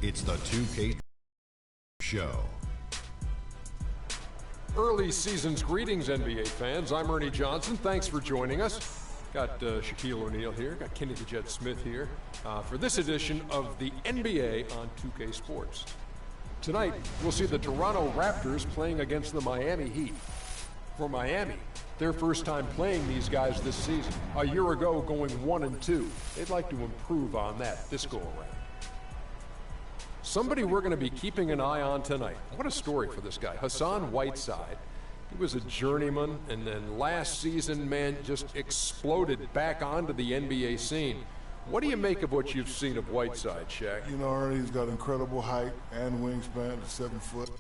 It's the 2K Show. Early season's greetings, NBA fans. I'm Ernie Johnson. Thanks for joining us. Got Shaquille O'Neal here. Got Kenny the Jet Smith here for this edition of the NBA on 2K Sports. Tonight, we'll see the Toronto Raptors playing against the Miami Heat. For Miami, their first time playing these guys this season. A year ago, going 1-2. They'd like to improve on that this go-around. Somebody we're going to be keeping an eye on tonight. What a story for this guy. Hassan Whiteside. He was a journeyman, and then last season, man, just exploded back onto the NBA scene. What do you make of what you've seen of Whiteside, Shaq? You know, Ernie, he's got incredible height and wingspan at 7 foot.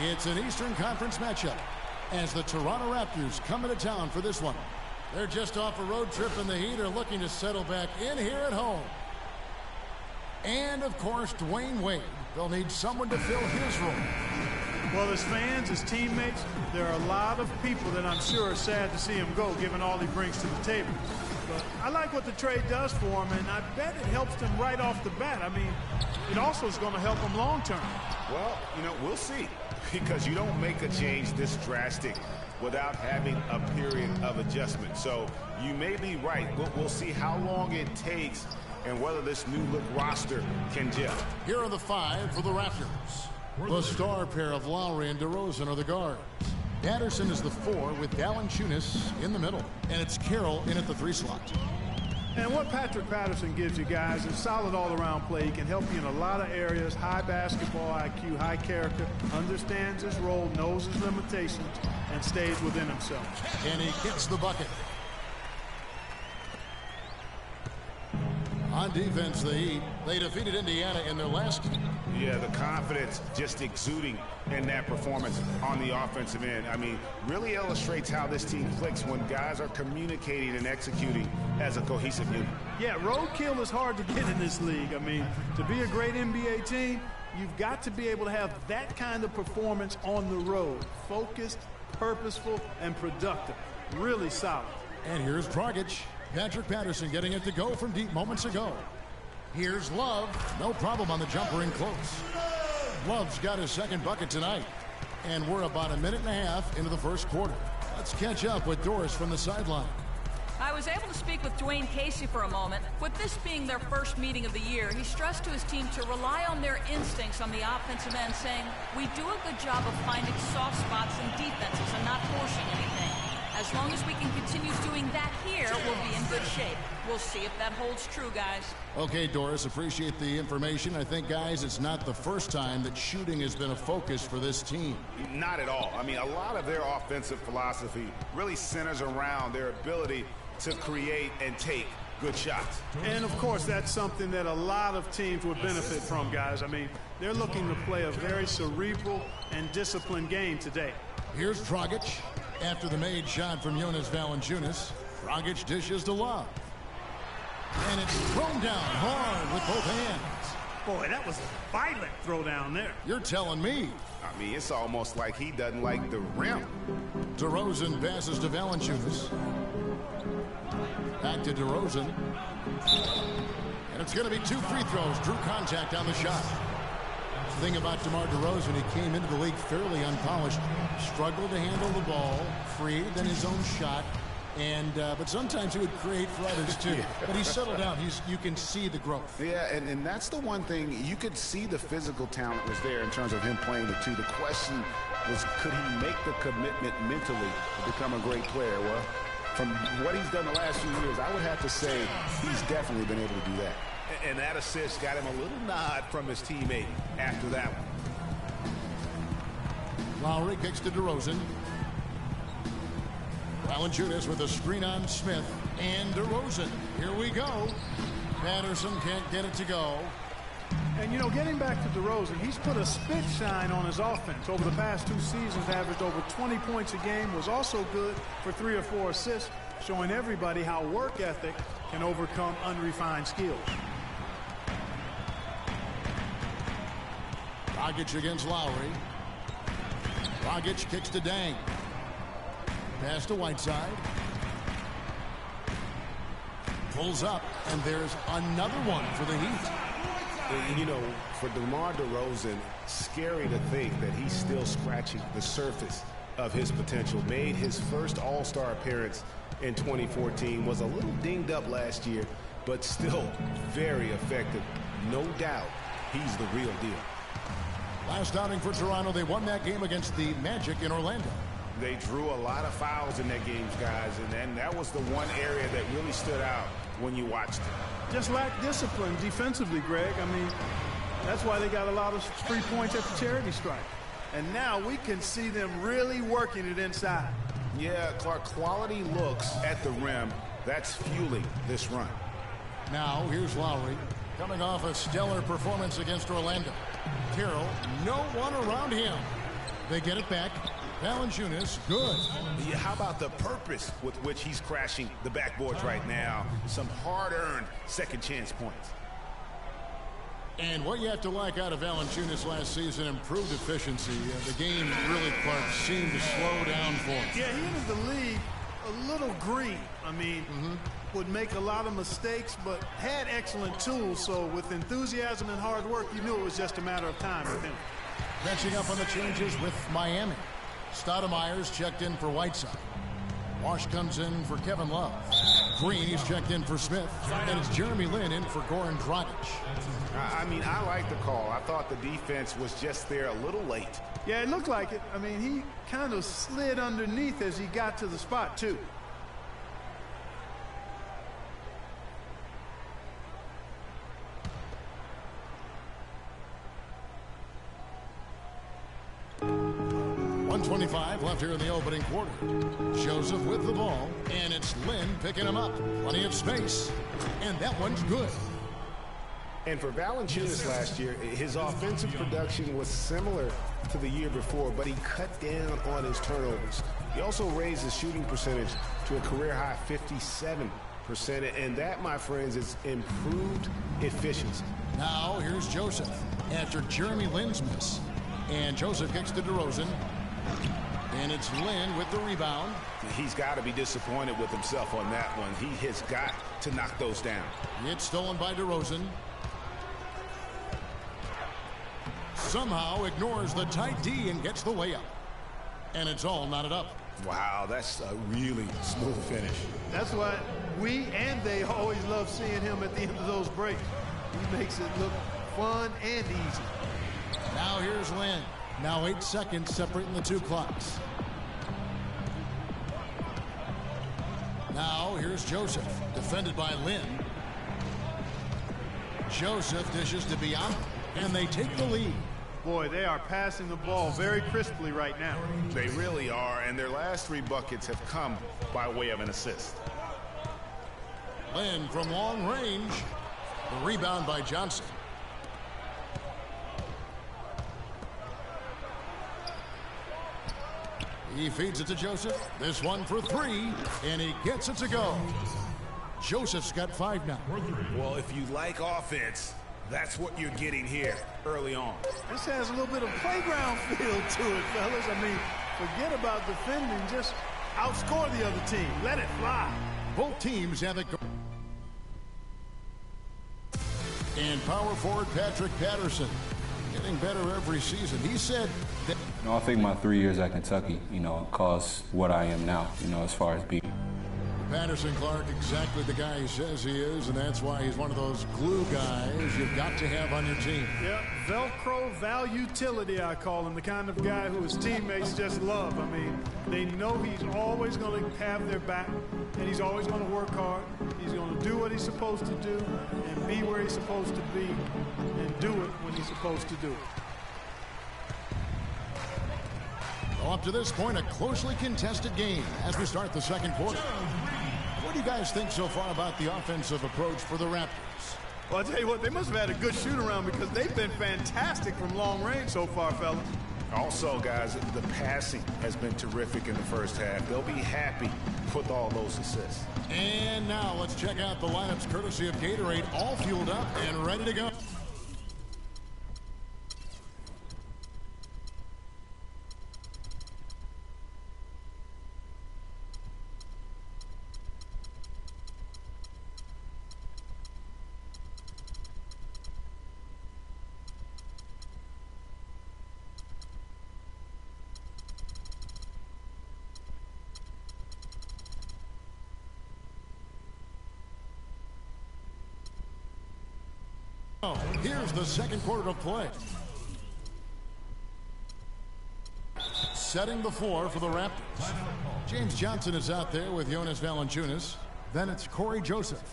It's an Eastern Conference matchup as the Toronto Raptors come into town for this one. They're just off a road trip, and the Heat are looking to settle back in here at home. And, of course, Dwyane Wade. They'll need someone to fill his role. Well, as fans, as teammates, there are a lot of people that I'm sure are sad to see him go, given all he brings to the table. But I like what the trade does for him, and I bet it helps them right off the bat. I mean, it also is going to help them long term. Well, you know, we'll see. Because you don't make a change this drastic without having a period of adjustment. So you may be right. We'll see how long it takes and whether this new look roster can gel. Here are the five for the Raptors. The star pair of Lowry and DeRozan are the guards. Patterson is the 4 with Valanciunas in the middle. And it's Carroll in at the 3 slot. And what Patrick Patterson gives you guys is solid all-around play. He can help you in a lot of areas. High basketball IQ, high character, understands his role, knows his limitations, and stays within himself. And he gets the bucket. On defense, the Heat, they defeated Indiana in their last game. Yeah, the confidence just exuding in that performance on the offensive end. I mean, really illustrates how this team clicks when guys are communicating and executing as a cohesive unit. Yeah, roadkill is hard to get in this league. I mean, to be a great NBA team, you've got to be able to have that kind of performance on the road. Focused, purposeful, and productive. Really solid. And here's Dragic. Patrick Patterson getting it to go from deep moments ago. Here's Love. No problem on the jumper in close. Love's got his second bucket tonight. And we're about a minute and a half into the first quarter. Let's catch up with Doris from the sideline. I was able to speak with Dwayne Casey for a moment. With this being their first meeting of the year, he stressed to his team to rely on their instincts on the offensive end, saying, "We do a good job of finding soft spots in defenses and not forcing anything. As long as we can continue doing that here, we'll be in good shape. We'll see if that holds true, guys." Okay, Doris, appreciate the information. I think, guys, it's not the first time that shooting has been a focus for this team. Not at all. I mean, a lot of their offensive philosophy really centers around their ability to create and take good shots. And, of course, that's something that a lot of teams would benefit from, guys. I mean, they're looking to play a very cerebral and disciplined game today. Here's Dragic. After the made shot from Jonas Valanciunas, Dragic dishes to Love. And it's thrown down hard with both hands. Boy, that was a violent throw down there. You're telling me. I mean, it's almost like he doesn't like the rim. DeRozan passes to Valanciunas. Back to DeRozan. And it's going to be 2 free throws. Drew contact on the shot. The thing about DeMar DeRozan, he came into the league fairly unpolished. Struggled to handle the ball, freer than his own shot. But sometimes he would create for others too. But he's settled down. You can see the growth. Yeah, and that's the one thing. You could see the physical talent was there in terms of him playing the two. The question was, could he make the commitment mentally to become a great player? Well, from what he's done the last few years, I would have to say he's definitely been able to do that. And that assist got him a little nod from his teammate after that one. Lowry kicks to DeRozan. Valanciunas with a screen on Smith and DeRozan. Here we go. Patterson can't get it to go. And, you know, getting back to DeRozan, he's put a spit shine on his offense. Over the past 2 seasons, averaged over 20 points a game, was also good for 3 or 4 assists, showing everybody how work ethic can overcome unrefined skills. Dragic against Lowry. Dragic kicks to Dang. Pass to Whiteside. Pulls up, and there's another one for the Heat. You know, for DeMar DeRozan, scary to think that he's still scratching the surface of his potential. Made his first All-Star appearance in 2014. Was a little dinged up last year, but still very effective. No doubt he's the real deal. Last outing for Toronto, they won that game against the Magic in Orlando. They drew a lot of fouls in that game, guys, and then that was the one area that really stood out when you watched it. Just lacked discipline defensively, Greg. I mean, that's why they got a lot of free points at the charity stripe. And now we can see them really working it inside. Yeah, Clark, quality looks at the rim. That's fueling this run. Now, here's Lowry, coming off a stellar performance against Orlando. Carroll, no one around him. They get it back. Valanciunas, good. Yeah, how about the purpose with which he's crashing the backboards right now? Some hard-earned second chance points. And what you have to like out of Valanciunas last season, improved efficiency. The game really, Clark, seemed to slow down for him. Yeah, he entered the league a little green. I mean, would make a lot of mistakes, but had excellent tools. So with enthusiasm and hard work, you knew it was just a matter of time with him. Catching up on the changes with Miami. Stoudemire's checked in for Whiteside. Wash comes in for Kevin Love. Green, he's checked in for Smith. And it's Jeremy Lin in for Goran Dragic. I mean, I like the call. I thought the defense was just there a little late. Yeah, it looked like it. I mean, he kind of slid underneath as he got to the spot, too. .25 left here in the opening quarter. Joseph with the ball, and it's Lin picking him up. Plenty of space, and that one's good. And for Valanciunas last year, his offensive production was similar to the year before, but he cut down on his turnovers. He also raised his shooting percentage to a career-high 57%, and that, my friends, is improved efficiency. Now here's Joseph after Jeremy Lin's miss. And Joseph kicks to DeRozan. And it's Lin with the rebound. He's got to be disappointed with himself on that one. He has got to knock those down. It's stolen by DeRozan. Somehow ignores the tight D and gets the layup. And it's all knotted up. Wow, that's a really smooth finish. That's why we and they always love seeing him at the end of those breaks. He makes it look fun and easy. Now here's Lin. Now 8 seconds separating the two clocks. Now here's Joseph, defended by Lin. Joseph dishes to Bianca, and they take the lead. Boy, they are passing the ball very crisply right now. They really are, and their last 3 buckets have come by way of an assist. Lin from long range. The rebound by Johnson. He feeds it to Joseph. This one for 3, and he gets it to go. Joseph's got 5 now. Well, if you like offense, that's what you're getting here early on. This has a little bit of playground feel to it, fellas. I mean, forget about defending. Just outscore the other team. Let it fly. Both teams have it go. And power forward Patrick Patterson getting better every season. He said that. I think my 3 years at Kentucky, caused what I am now, as far as being. Patterson, Clark, exactly the guy he says he is, and that's why he's one of those glue guys you've got to have on your team. Yeah, Velcro valutility, I call him, the kind of guy who his teammates just love. I mean, they know he's always going to have their back, and he's always going to work hard. He's going to do what he's supposed to do and be where he's supposed to be and do it when he's supposed to do it. Well, up to this point, a closely contested game as we start the second quarter. What do you guys think so far about the offensive approach for the Raptors? Well, I'll tell you what, they must have had a good shoot-around because they've been fantastic from long range so far, fellas. Also, guys, the passing has been terrific in the first half. They'll be happy with all those assists. And now let's check out the lineups courtesy of Gatorade, all fueled up and ready to go. Here's the second quarter of play. Setting the floor for the Raptors. James Johnson is out there with Jonas Valanciunas. Then it's Corey Joseph.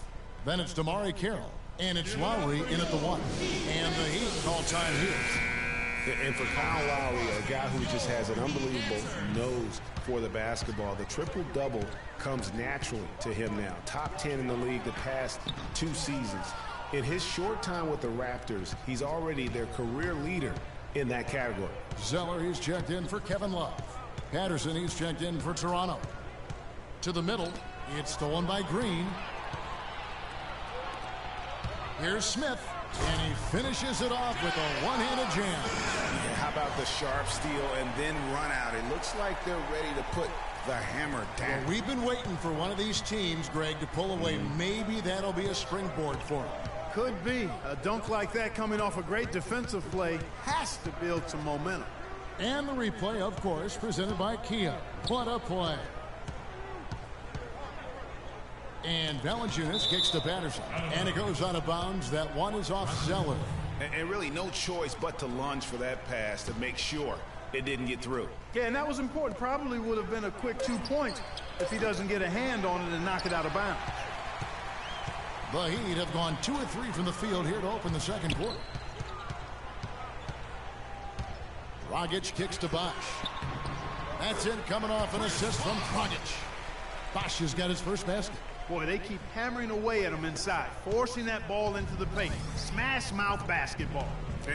Then it's Damari Carroll. And it's Lowry in at the 1. And the Heat call time here. And for Kyle Lowry, a guy who just has an unbelievable nose for the basketball, the triple-double comes naturally to him now. Top 10 in the league the past 2 seasons. In his short time with the Raptors, he's already their career leader in that category. Zeller, he's checked in for Kevin Love. Patterson, he's checked in for Toronto. To the middle, it's stolen by Green. Here's Smith, and he finishes it off with a one-handed jam. Yeah, how about the sharp steal and then run out? It looks like they're ready to put the hammer down. Well, we've been waiting for one of these teams, Greg, to pull away. Maybe that'll be a springboard for him. Could be. A dunk like that coming off a great defensive play has to build some momentum. And the replay, of course, presented by Kia. What a play. And Valanciunas kicks to Patterson. And it goes out of bounds. That one is off Zeller. And really no choice but to lunge for that pass to make sure it didn't get through. Yeah, and that was important. Probably would have been a quick 2 points if he doesn't get a hand on it and knock it out of bounds. The Heat have gone 2 of 3 from the field here to open the second quarter. Dragic kicks to Bosh. That's it, coming off an assist from Dragic. Bosh has got his first basket. Boy, they keep hammering away at him inside, forcing that ball into the paint. Smash mouth basketball.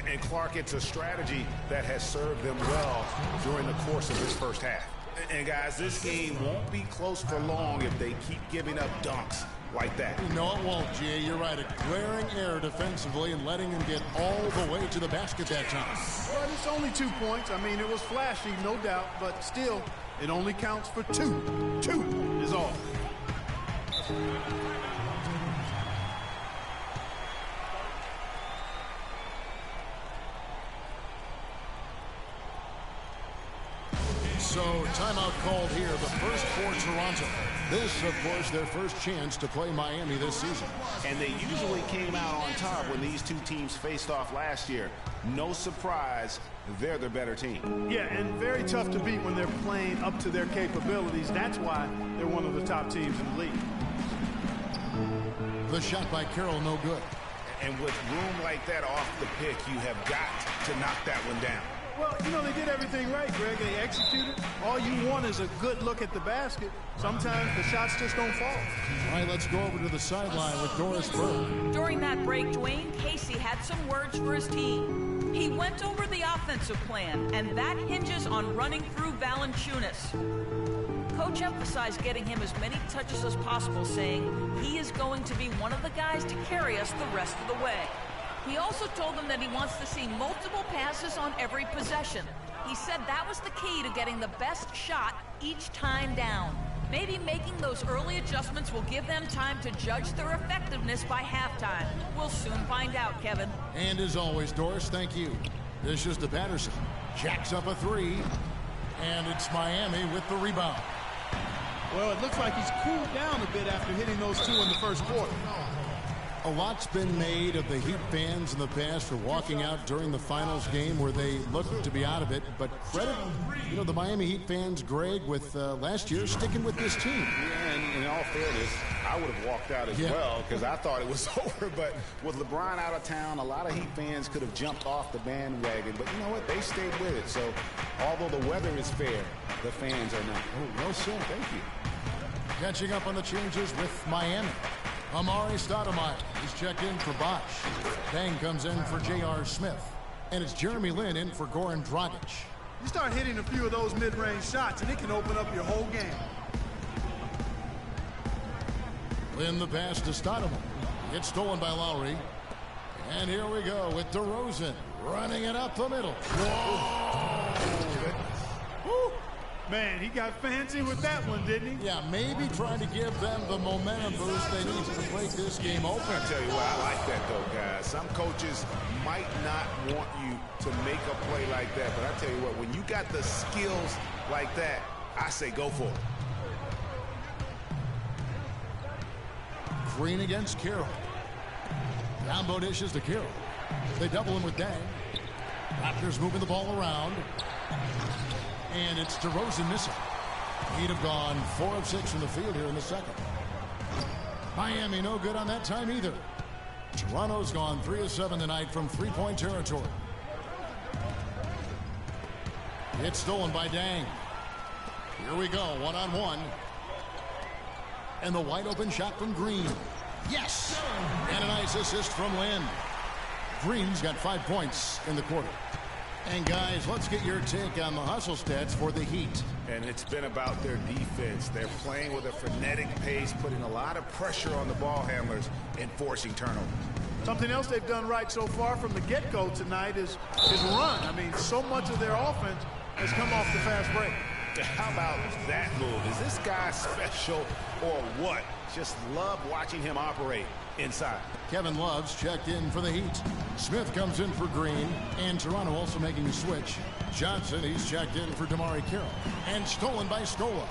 And Clark, it's a strategy that has served them well during the course of this first half. And guys, this game won't be close for long if they keep giving up dunks like that. No, it won't, Jay. You're right. A glaring error defensively and letting him get all the way to the basket that time. Well, it's only 2 points. I mean, it was flashy, no doubt, but still, it only counts for 2. 2 is all. So, timeout called here, the first for Toronto. This, of course, their first chance to play Miami this season. And they usually came out on top when these two teams faced off last year. No surprise, they're the better team. Yeah, and very tough to beat when they're playing up to their capabilities. That's why they're one of the top teams in the league. The shot by Carroll, no good. And with room like that off the pick, you have got to knock that one down. Well, you know, they did everything right, Greg. They executed. All you want is a good look at the basket. Sometimes the shots just don't fall. All right, let's go over to the sideline with Doris Burke. During that break, Dwyane Casey had some words for his team. He went over the offensive plan, and that hinges on running through Valanciunas. Coach emphasized getting him as many touches as possible, saying he is going to be one of the guys to carry us the rest of the way. He also told them that he wants to see multiple passes on every possession. He said that was the key to getting the best shot each time down. Maybe making those early adjustments will give them time to judge their effectiveness by halftime. We'll soon find out, Kevin. And as always, Doris, thank you. This is to Patterson. Jacks up a 3. And it's Miami with the rebound. Well, it looks like he's cooled down a bit after hitting those two in the first quarter. A lot's been made of the Heat fans in the past for walking out during the finals game where they looked to be out of it. But credit, the Miami Heat fans, Greg, with last year sticking with this team. Yeah, and in all fairness, I would have walked out as well because I thought it was over. But with LeBron out of town, a lot of Heat fans could have jumped off the bandwagon. But you know what? They stayed with it. So although the weather is fair, the fans are not. Oh, well said. Thank you. Catching up on the changes with Miami. Amari Stoudemire is checked in for Bosch. Dang comes in for J.R. Smith. And it's Jeremy Lin in for Goran Dragic. You start hitting a few of those mid-range shots, and it can open up your whole game. Lin the pass to Stoudemire. It's stolen by Lowry. And here we go with DeRozan running it up the middle. Woo! Man, he got fancy with that one, didn't he? Yeah, maybe trying to give them the momentum boost they need to break this game open. I tell you what, I like that though, guys. Some coaches might not want you to make a play like that, but I tell you what, when you got the skills like that, I say go for it. Green against Carroll. Downbow dishes to Carroll. They double him with Dang. Raptors moving the ball around. And it's DeRozan missing. He'd have gone 4 of 6 from the field here in the second. Miami no good on that time either. Toronto's gone 3 of 7 tonight from three-point territory. It's stolen by Dang. Here we go, one-on-one. And the wide-open shot from Green. Yes! And a nice assist from Lin. Green's got 5 points in the quarter. And guys, let's get your take on the hustle stats for the Heat. And it's been about their defense. They're playing with a frenetic pace, putting a lot of pressure on the ball handlers and forcing turnovers. Something else they've done right so far from the get-go tonight is run. I mean, so much of their offense has come off the fast break. How about that move? Is this guy special or what? Just love watching him operate inside. Kevin Love's checked in for the Heat. Smith comes in for Green, and Toronto also making a switch. Johnson, he's checked in for DeMarre Carroll, and stolen by Scola.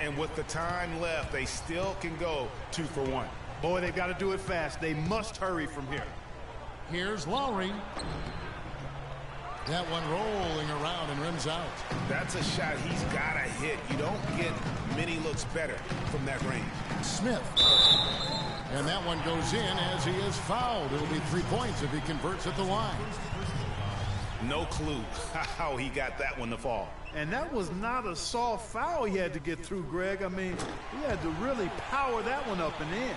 And with the time left, they still can go 2 for 1. Boy, they've got to do it fast. They must hurry from here. Here's Lowry. That one rolling around and rims out. That's a shot he's got to hit. You don't get many looks better from that range. Smith. And that one goes in as he is fouled. It'll be 3 points if he converts at the line. No clue how he got that one to fall. And that was not a soft foul he had to get through, Greg. I mean, he had to really power that one up and in.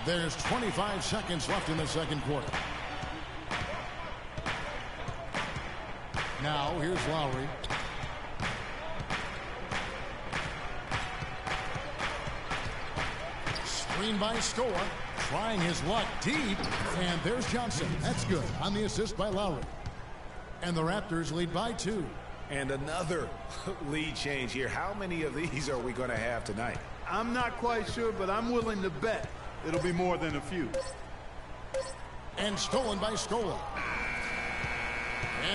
There's 25 seconds left in the second quarter. Now, here's Lowry. Screen by Stoa. Trying his luck deep. And there's Johnson. That's good on the assist by Lowry. And the Raptors lead by 2. And another lead change here. How many of these are we going to have tonight? I'm not quite sure, but I'm willing to bet it'll be more than a few. And stolen by Scola.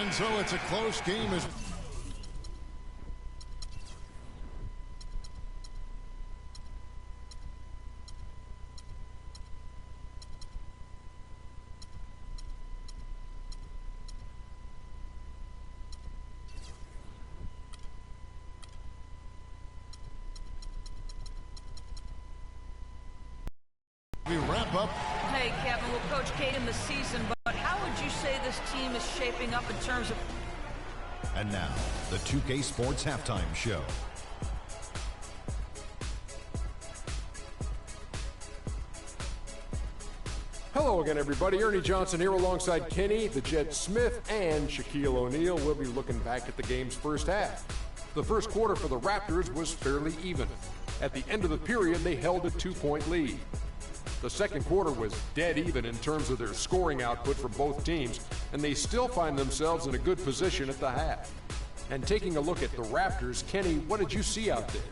And so it's a close game as we wrap up. Hey, Kevin, we'll coach Kate in the season, but how would you say this team is shaping up in terms of... And now, the 2K Sports Halftime Show. Hello again, everybody. Ernie Johnson here alongside Kenny, the Jet Smith, and Shaquille O'Neal. We'll be looking back at the game's first half. The first quarter for the Raptors was fairly even. At the end of the period, they held a 2-point lead. The second quarter was dead even in terms of their scoring output for both teams, and they still find themselves in a good position at the half. And taking a look at the Raptors, Kenny, what did you see out there?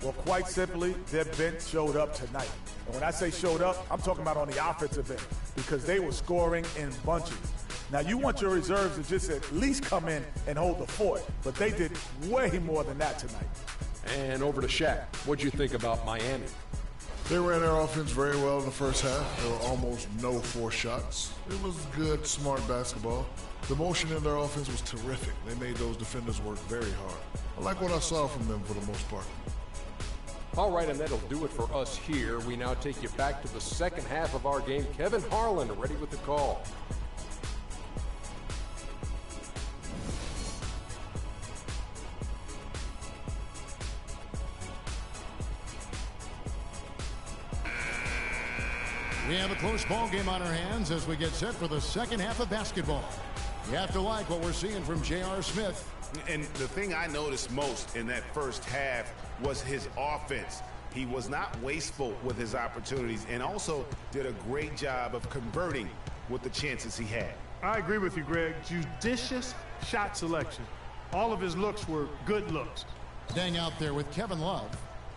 Well, quite simply, their bench showed up tonight. And when I say showed up, I'm talking about on the offensive end, because they were scoring in bunches. Now, you want your reserves to just at least come in and hold the fort, but they did way more than that tonight. And over to Shaq. What'd you think about Miami? They ran their offense very well in the first half. There were almost no forced shots. It was good, smart basketball. The motion in their offense was terrific. They made those defenders work very hard. I like what I saw from them for the most part. All right, and that'll do it for us here. We now take you back to the second half of our game. Kevin Harlan ready with the call. We have a close ball game on our hands as we get set for the second half of basketball. You have to like what we're seeing from J.R. Smith. And the thing I noticed most in that first half was his offense. He was not wasteful with his opportunities and also did a great job of converting with the chances he had. I agree with you, Greg. Judicious shot selection. All of his looks were good looks. Staying out there with Kevin Love.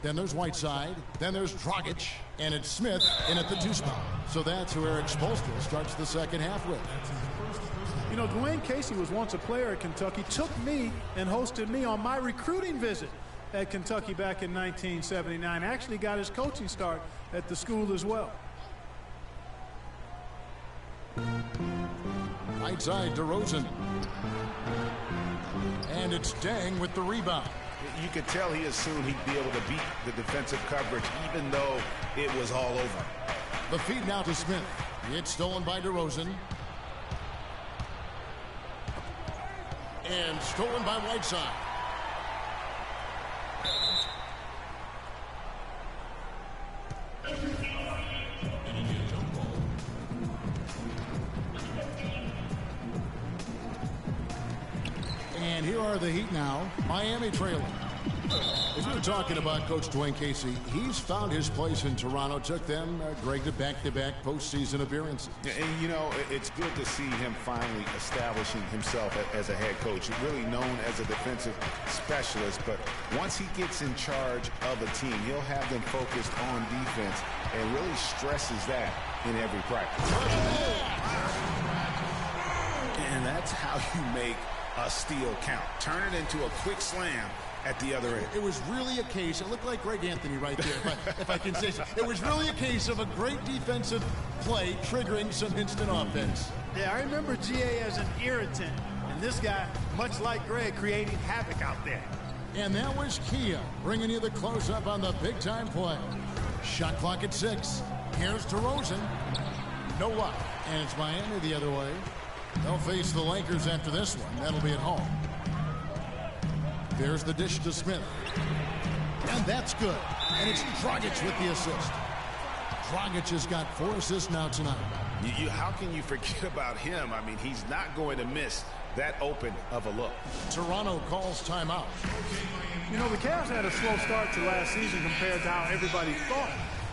Then there's Whiteside. Then there's Dragic. And it's Smith in at the 2 spot. So that's who Eric Spoelstra starts the second half with. You know, Dwyane Casey was once a player at Kentucky, took me and hosted me on my recruiting visit at Kentucky back in 1979. Actually got his coaching start at the school as well. Right side, DeRozan. And it's Dang with the rebound. You could tell he assumed he'd be able to beat the defensive coverage even though it was all over. The feed now to Smith. It's stolen by DeRozan. And stolen by Whiteside. And here are the Heat now. Miami trailing. As we were talking about Coach Dwyane Casey, he's found his place in Toronto. Took them, Greg, to back-to-back postseason appearances. And, you know, it's good to see him finally establishing himself as a head coach, really known as a defensive specialist. But once he gets in charge of a team, he'll have them focused on defense and really stresses that in every practice. And that's how you make a steal count. Turn it into a quick slam at the other end. It was really a case, it looked like Greg Anthony right there, if I can say so. It was really a case of a great defensive play triggering some instant offense. Yeah, I remember GA as an irritant, and this guy, much like Greg, creating havoc out there. And that was Kia bringing you the close-up on the big-time play. Shot clock at 6. Here's DeRozan. No luck. And it's Miami the other way. They'll face the Lakers after this one. That'll be at home. There's the dish to Smith. And that's good. And it's Dragic with the assist. Dragic has got 4 assists now tonight. How can you forget about him? I mean, he's not going to miss that open of a look. Toronto calls timeout. You know, the Cavs had a slow start to last season compared to how everybody thought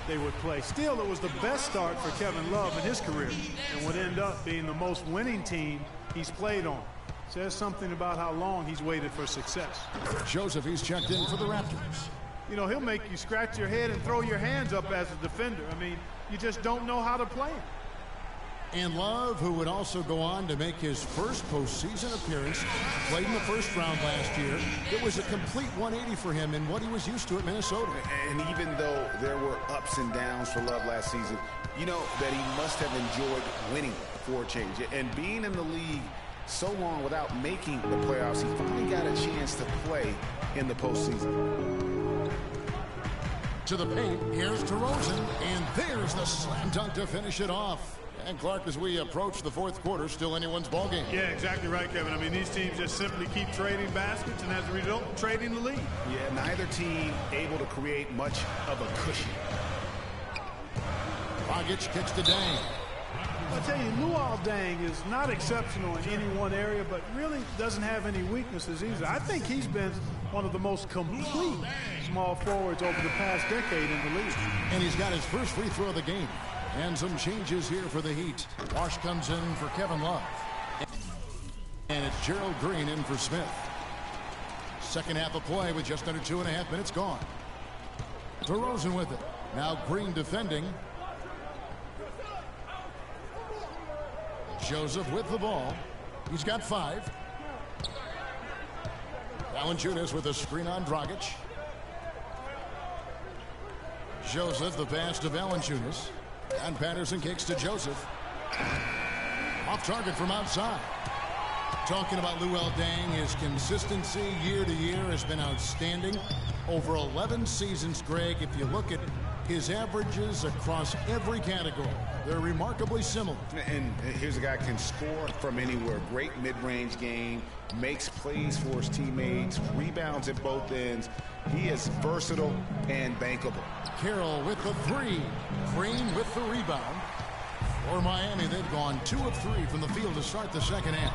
they would play. Still, it was the best start for Kevin Love in his career and would end up being the most winning team he's played on. Says something about how long he's waited for success. Joseph, he's checked in for the Raptors. You know, he'll make you scratch your head and throw your hands up as a defender. I mean, you just don't know how to play him. And Love, who would also go on to make his first postseason appearance, played in the first round last year. It was a complete 180 for him in what he was used to at Minnesota. And even though there were ups and downs for Love last season, you know that he must have enjoyed winning for a change. And being in the league so long without making the playoffs, he finally got a chance to play in the postseason. To the paint, here's DeRozan, and there's the slam dunk to finish it off. And Clark, as we approach the fourth quarter, still anyone's ball game. Yeah, exactly right, Kevin. I mean, these teams just simply keep trading baskets, and as a result, trading the lead. Yeah, neither team able to create much of a cushion. Dragic kicks to Dang. I'll tell you, Luol Deng is not exceptional in any one area, but really doesn't have any weaknesses either. I think he's been one of the most complete small forwards over the past decade in the league. And he's got his first free throw of the game. And some changes here for the Heat. Wash comes in for Kevin Love. And it's Gerald Green in for Smith. Second half of play with just under 2.5 minutes gone. DeRozan with it. Now Green defending. Joseph with the ball. He's got 5. Valanciunas with a screen on Dragic. Joseph, the pass to Valanciunas. And Patterson kicks to Joseph. Off target from outside. Talking about Luol Deng, his consistency year to year has been outstanding. Over 11 seasons, Greg, if you look at his averages across every category, they're remarkably similar. And here's a guy who can score from anywhere. Great mid-range game, makes plays for his teammates, rebounds at both ends. He is versatile and bankable. Carroll with the 3. Green with the rebound. For Miami, they've gone 2 of 3 from the field to start the second half.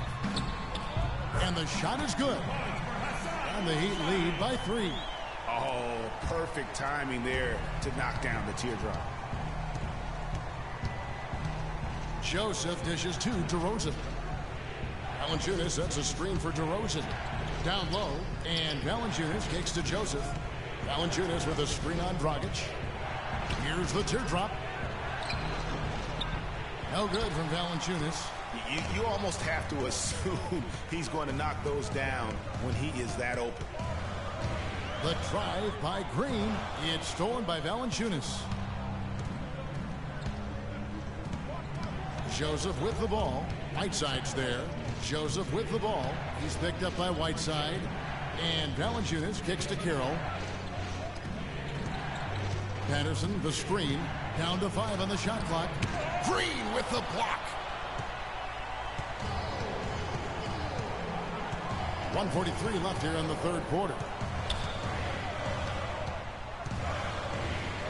And the shot is good. And the Heat lead by 3. Oh, perfect timing there to knock down the teardrop. Joseph dishes to DeRozan. Valanciunas sets a screen for DeRozan. Down low, and Valanciunas kicks to Joseph. Valanciunas with a screen on Dragic. Here's the teardrop. No good from Valanciunas. You almost have to assume he's going to knock those down when he is that open. The drive by Green. It's stolen by Valanciunas. Joseph with the ball. Whiteside's there. Joseph with the ball. He's picked up by Whiteside. And Valanciunas kicks to Carroll. Patterson, the screen. Down to 5 on the shot clock. Green with the block. 1:43 left here in the third quarter.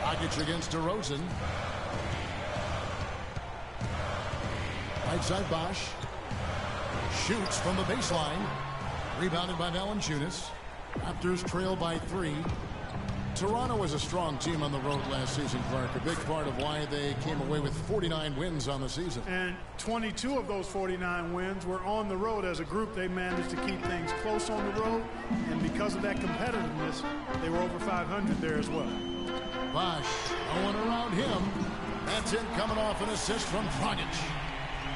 Dragic against DeRozan. Right side Bosch. Shoots from the baseline. Rebounded by Valanciunas. Raptors trail by 3. Toronto was a strong team on the road last season, Clark. A big part of why they came away with 49 wins on the season. And 22 of those 49 wins were on the road. As a group, they managed to keep things close on the road. And because of that competitiveness, they were over 500 there as well. Bosch going around him. That's it, coming off an assist from Dragic.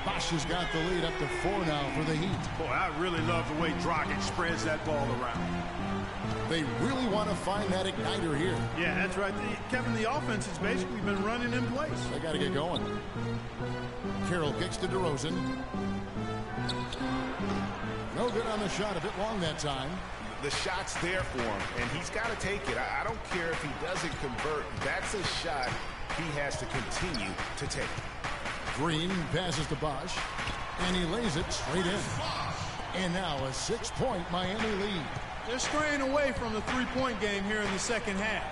Bosch has got the lead up to 4 now for the Heat. Boy, I really love the way Dragic spreads that ball around. They really want to find that igniter here. Yeah, that's right. Kevin, the offense has basically been running in place. They got to get going. Carroll kicks to DeRozan. No good on the shot, a bit long that time. The shot's there for him, and he's got to take it. I don't care if he doesn't convert. That's a shot he has to continue to take. Green passes to Bosch, and he lays it straight in. And now a 6-point Miami lead. They're straying away from the three-point game here in the second half.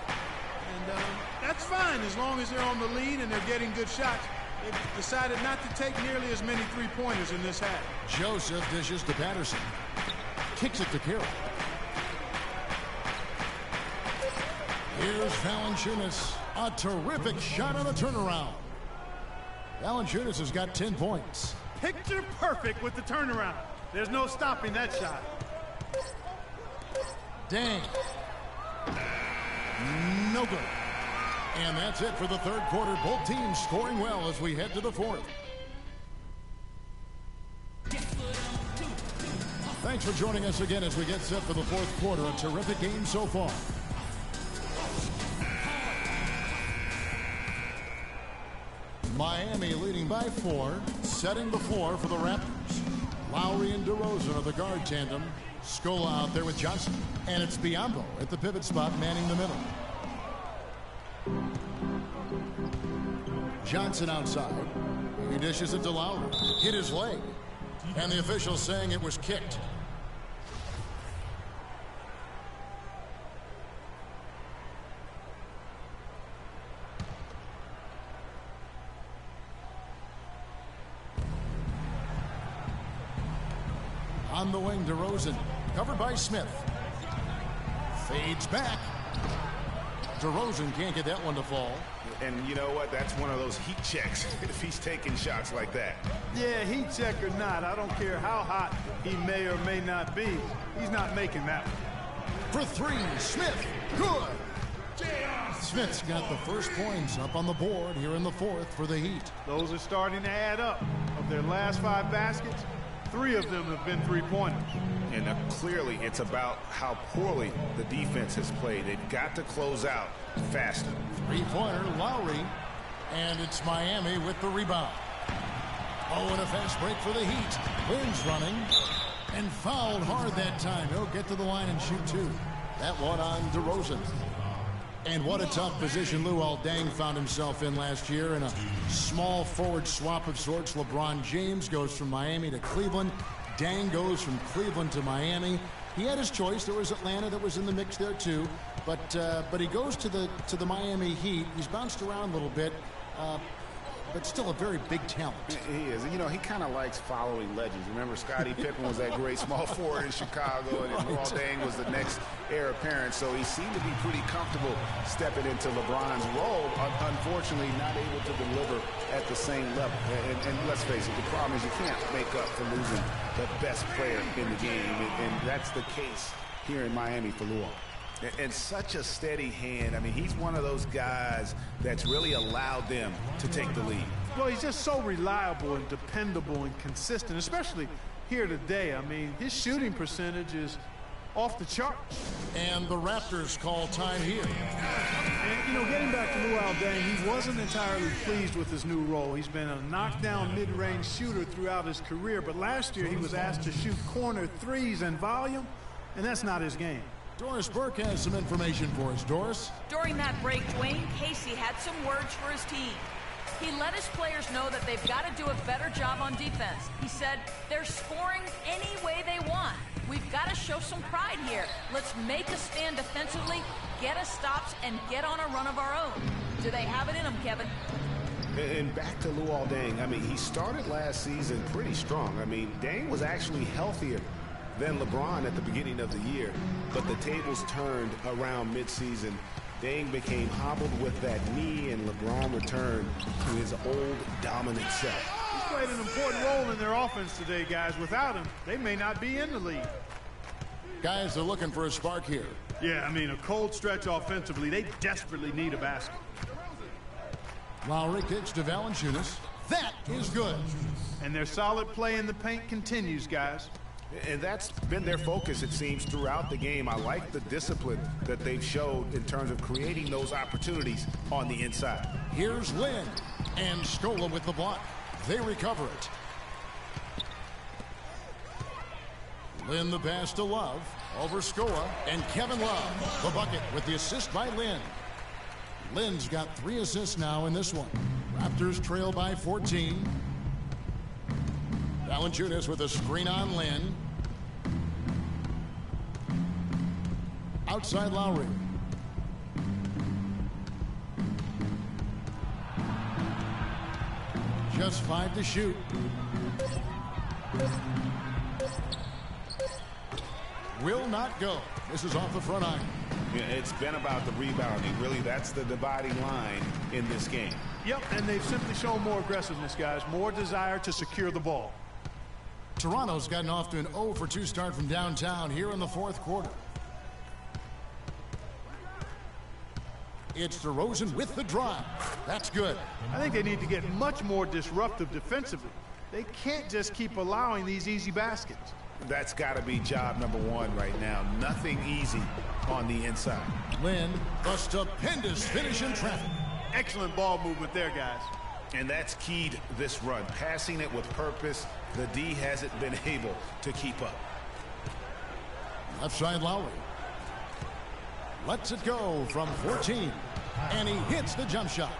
And that's fine as long as they're on the lead and they're getting good shots. They've decided not to take nearly as many three-pointers in this half. Joseph dishes to Patterson. Kicks it to Carroll. Here's Valanciunas. A terrific shot on the turnaround. Valanciunas has got 10 points. Picture perfect with the turnaround. There's no stopping that shot. Dang. No good. And that's it for the third quarter. Both teams scoring well as we head to the fourth. Thanks for joining us again as we get set for the fourth quarter. A terrific game so far. Miami leading by 4, setting the floor for the Raptors. Lowry and DeRozan are the guard tandem. Scola out there with Johnson. And it's Biyombo at the pivot spot manning the middle. Johnson outside. He dishes it to Lowry. Hit his leg. And the official saying it was kicked. On the wing, DeRozan, covered by Smith. Fades back. DeRozan can't get that one to fall. And you know what? That's one of those heat checks if he's taking shots like that. Yeah, heat check or not, I don't care how hot he may or may not be. He's not making that one. For 3, Smith. Good. Smith's got the first points up on the board here in the fourth for the Heat. Those are starting to add up. Of their last 5 baskets, 3 of them have been three-pointers. And clearly it's about how poorly the defense has played. They've got to close out faster. Three-pointer, Lowry. And it's Miami with the rebound. Oh, and a fast break for the Heat. Lynn's running. And fouled hard that time. He'll get to the line and shoot 2. That one on DeRozan. And what a tough position Luol Deng found himself in last year in a small forward swap of sorts. LeBron James goes from Miami to Cleveland. Deng goes from Cleveland to Miami. He had his choice. There was Atlanta that was in the mix there too. But he goes to the Miami Heat. He's bounced around a little bit. But still a very big talent. He is. You know, he kind of likes following legends. Remember, Scottie Pippen was that great small forward in Chicago, and Luol Deng was the next heir apparent. So he seemed to be pretty comfortable stepping into LeBron's role. Unfortunately, not able to deliver at the same level. And let's face it, the problem is you can't make up for losing the best player in the game. And that's the case here in Miami for Luol. And such a steady hand. I mean, he's one of those guys that's really allowed them to take the lead. Well, he's just so reliable and dependable and consistent, especially here today. I mean, his shooting percentage is off the chart. And the Raptors call time here. And, you know, getting back to Luol Deng, he wasn't entirely pleased with his new role. He's been a knockdown mid-range shooter throughout his career, but last year he was asked to shoot corner threes and volume, and that's not his game. Doris Burke has some information for us. Doris? During that break, Dwyane Casey had some words for his team. He let his players know that they've got to do a better job on defense. He said, they're scoring any way they want. We've got to show some pride here. Let's make a stand defensively, get us stops, and get on a run of our own. Do they have it in them, Kevin? And back to Luol Deng. I mean, he started last season pretty strong. I mean, Deng was actually healthier than LeBron at the beginning of the year, but the tables turned around midseason. Deng became hobbled with that knee, and LeBron returned to his old dominant self. He's played an important role in their offense today, guys. Without him, they may not be in the league. Guys, they're looking for a spark here. Yeah, I mean, a cold stretch offensively. They desperately need a basket. Lowry kicks to Valanciunas. That is good. And their solid play in the paint continues, guys. And that's been their focus, it seems, throughout the game. I like the discipline that they've showed in terms of creating those opportunities on the inside. Here's Lynn and Scola with the block. They recover it. Lynn the pass to Love over Scola, and Kevin Love the bucket with the assist by Lynn. Lynn's got 3 assists now in this one. Raptors trail by 14. Valanciunas with a screen on Lynn. Outside Lowry. Just 5 to shoot. Will not go. This is off the front iron. Yeah, it's been about the rebounding. Really, that's the dividing line in this game. Yep, and they've simply shown more aggressiveness, guys. More desire to secure the ball. Toronto's gotten off to an 0 for 2 start from downtown here in the fourth quarter. It's DeRozan with the drive. That's good. I think they need to get much more disruptive defensively. They can't just keep allowing these easy baskets. That's got to be job number 1 right now. Nothing easy on the inside. Lynn, a stupendous finish in traffic. Excellent ball movement there, guys. And that's keyed this run. Passing it with purpose. The D hasn't been able to keep up. Left side Lowry. Lets it go from 14. And he hits the jump shot.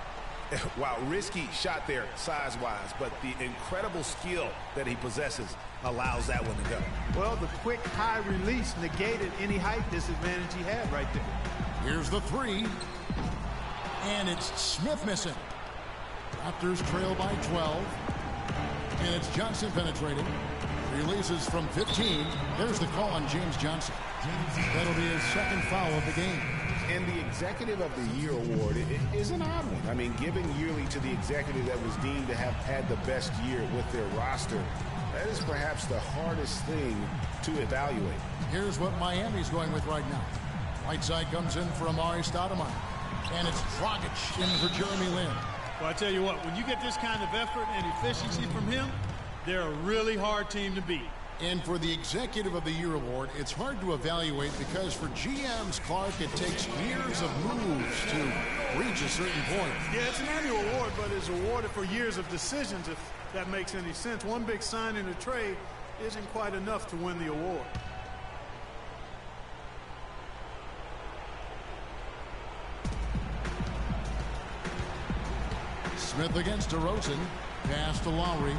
Wow, risky shot there size-wise, but the incredible skill that he possesses allows that one to go. Well, the quick high release negated any height disadvantage he had right there. Here's the 3. And it's Smith missing. Raptors trail by 12. And it's Johnson penetrating. Releases from 15. There's the call on James Johnson. That'll be his second foul of the game. And the Executive of the Year award is an odd one. I mean, given yearly to the executive that was deemed to have had the best year with their roster, that is perhaps the hardest thing to evaluate. Here's what Miami's going with right now. Whiteside comes in for Amari Stoudemire. And it's Dragic in for Jeremy Lin. Well, I tell you what, when you get this kind of effort and efficiency from him, they're a really hard team to beat. And for the Executive of the Year award, it's hard to evaluate because for GMs, Clark, it takes years of moves to reach a certain point. Yeah, it's an annual award, but it's awarded for years of decisions, if that makes any sense. One big sign in a trade isn't quite enough to win the award. Smith against DeRozan. Pass to Lowry.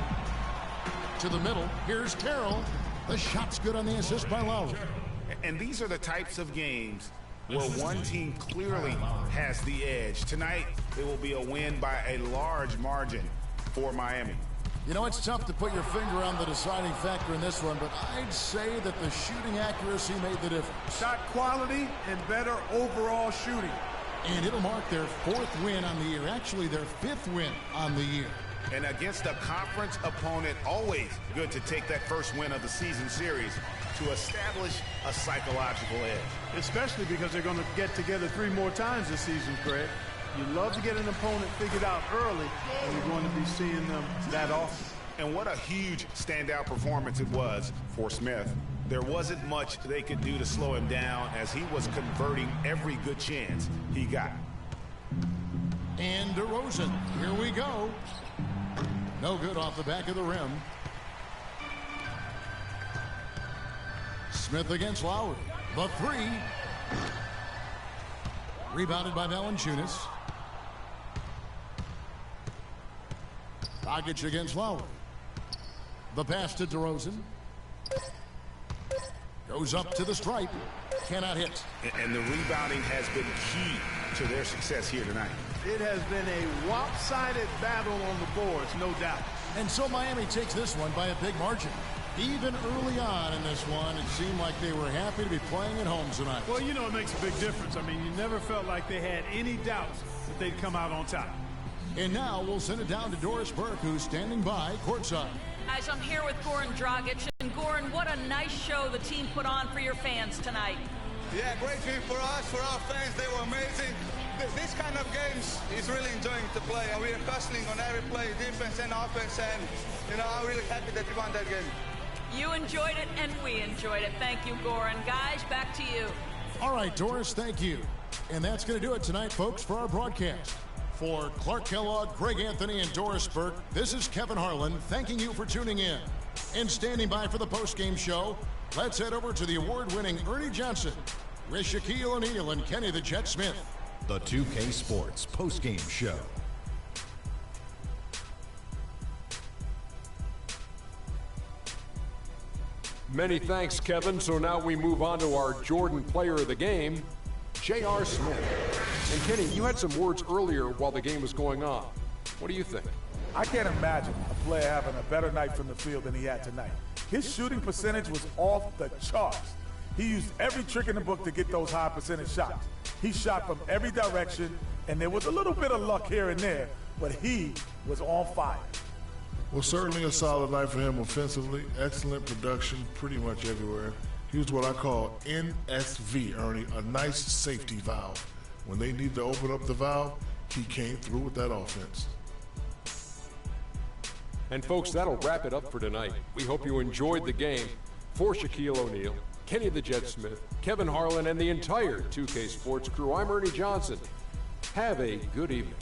To the middle. Here's Carroll. The shot's good on the assist by Lowry. And these are the types of games where one team clearly has the edge. Tonight, it will be a win by a large margin for Miami. You know, it's tough to put your finger on the deciding factor in this one, but I'd say that the shooting accuracy made the difference. Shot quality and better overall shooting. And it'll mark their 4th win on the year. Actually, their 5th win on the year. And against a conference opponent, always good to take that first win of the season series to establish a psychological edge. Especially because they're going to get together 3 more times this season, Craig. You love to get an opponent figured out early, and you're going to be seeing them that often. And what a huge standout performance it was for Smith. There wasn't much they could do to slow him down as he was converting every good chance he got. And DeRozan, here we go. No good off the back of the rim. Smith against Lowry. The 3. Rebounded by Valanciunas. Dragic against Lowry. The pass to DeRozan. Goes up to the stripe. Cannot hit. And the rebounding has been key to their success here tonight. It has been a lopsided battle on the boards, no doubt. And so Miami takes this one by a big margin. Even early on in this one, it seemed like they were happy to be playing at home tonight. Well, you know, it makes a big difference. I mean, you never felt like they had any doubts that they'd come out on top. And now we'll send it down to Doris Burke, who's standing by courtside. Guys, I'm here with Goran Dragic. And Goran, what a nice show the team put on for your fans tonight. Yeah, great game for us, for our fans. They were amazing. This kind of games is really enjoying to play, and we are hustling on every play, defense and offense, and, you know, I'm really happy that we won that game. You enjoyed it, and we enjoyed it. Thank you, Goran. Guys, back to you. All right, Doris, thank you. And that's going to do it tonight, folks, for our broadcast. For Clark Kellogg, Greg Anthony, and Doris Burke, this is Kevin Harlan thanking you for tuning in. And standing by for the postgame show, let's head over to the award-winning Ernie Johnson with Shaquille O'Neal and Kenny the Jet Smith. The 2K Sports postgame show. Many thanks, Kevin. So now we move on to our Jordan Player of the Game, J.R. Smith. And Kenny, you had some words earlier while the game was going on. What do you think? I can't imagine a player having a better night from the field than he had tonight. His shooting percentage was off the charts. He used every trick in the book to get those high percentage shots. He shot from every direction, and there was a little bit of luck here and there, but he was on fire. Well, certainly a solid night for him offensively. Excellent production pretty much everywhere. He was what I call NSV, Ernie, a nice safety valve. When they need to open up the valve, he came through with that offense. And folks, that'll wrap it up for tonight. We hope you enjoyed the game. For Shaquille O'Neal, Kenny the Jet Smith, Kevin Harlan, and the entire 2K Sports crew, I'm Ernie Johnson. Have a good evening.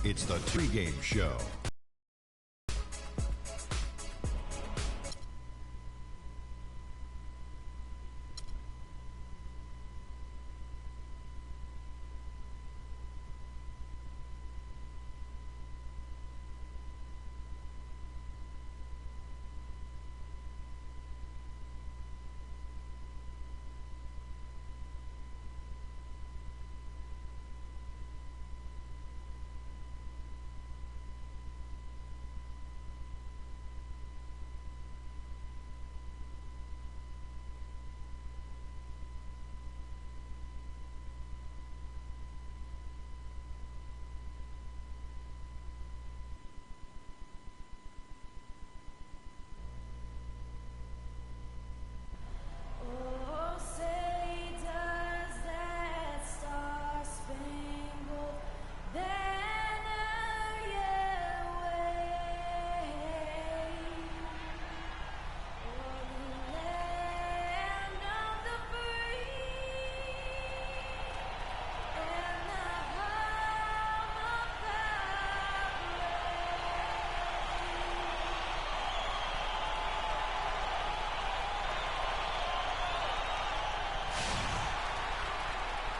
It's the pregame show.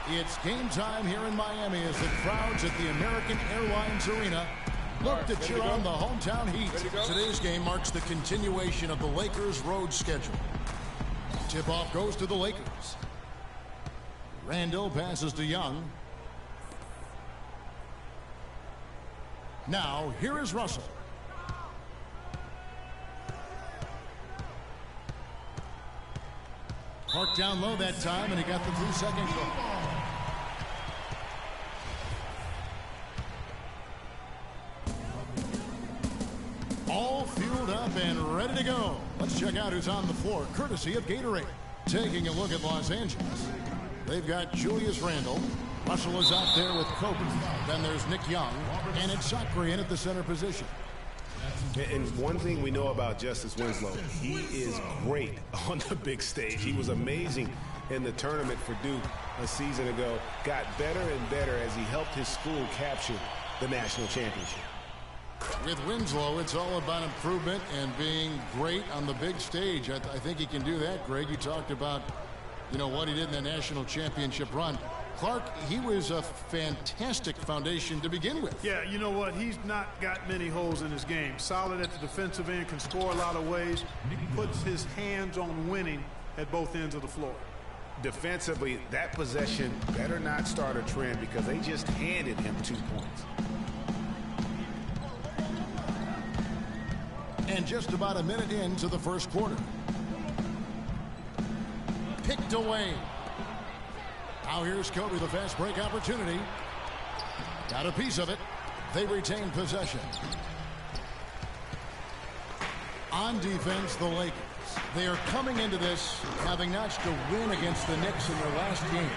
It's game time here in Miami as the crowds at the American Airlines Arena look to cheer on the hometown Heat. Today's game marks the continuation of the Lakers' road schedule. Tip-off goes to the Lakers. Randall passes to Young. Now, here is Russell. Parked down low that time, and he got the 2-second call. All fueled up and ready to go. Let's check out who's on the floor, courtesy of Gatorade. Taking a look at Los Angeles. They've got Julius Randle. Russell is out there with Kobe. Then there's Nick Young. And it's Zakarian at the center position. And one thing we know about Justice Winslow, he is great on the big stage. He was amazing in the tournament for Duke a season ago. Got better and better as he helped his school capture the national championship. With Winslow, it's all about improvement and being great on the big stage. I think he can do that, Greg. You talked about, what he did in the national championship run. Clark, he was a fantastic foundation to begin with. Yeah, you know what? He's not got many holes in his game. Solid at the defensive end, can score a lot of ways. Puts his hands on winning at both ends of the floor. Defensively, that possession better not start a trend because they just handed him 2 points. And just about a minute into the first quarter. Picked away. Now here's Kobe, the fast break opportunity. Got a piece of it. They retain possession. On defense, the Lakers. They are coming into this having notched a win against the Knicks in their last game.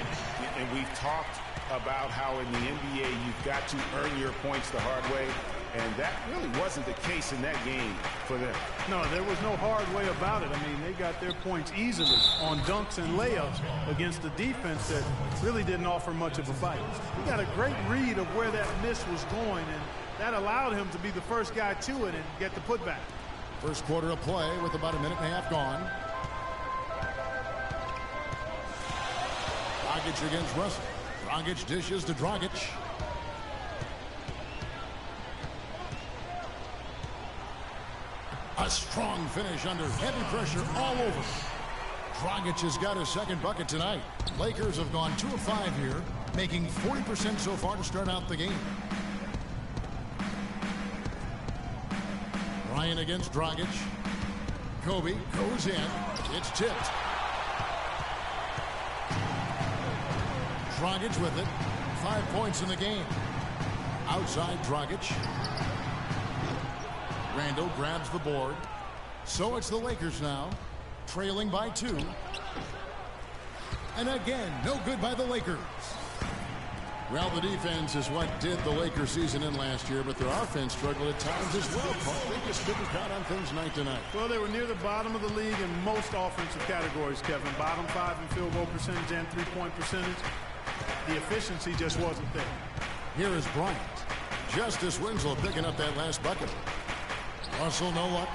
And we've talked about how in the NBA you've got to earn your points the hard way. And that really wasn't the case in that game for them. No, there was no hard way about it. I mean, they got their points easily on dunks and layups against a defense that really didn't offer much of a fight. He got a great read of where that miss was going, and that allowed him to be the first guy to it and get the putback. First quarter of play with about a minute and a half gone. Dragic against Russell. Dragic dishes to Dragic. A strong finish under heavy pressure all over. Dragic has got his second bucket tonight. Lakers have gone 2 of 5 here, making 40% so far to start out the game. Bryant against Dragic. Kobe goes in. It's tipped. Dragic with it. 5 points in the game. Outside Dragic. Randall grabs the board. So it's the Lakers now, trailing by 2. And again, no good by the Lakers. Well, the defense is what did the Lakers season in last year, but their offense struggled at times as well. They just couldn't count on things night to night. Well, they were near the bottom of the league in most offensive categories, Kevin. Bottom 5 in field goal percentage and 3-point percentage. The efficiency just wasn't there. Here is Bryant. Justice Winslow picking up that last bucket. Russell, no luck.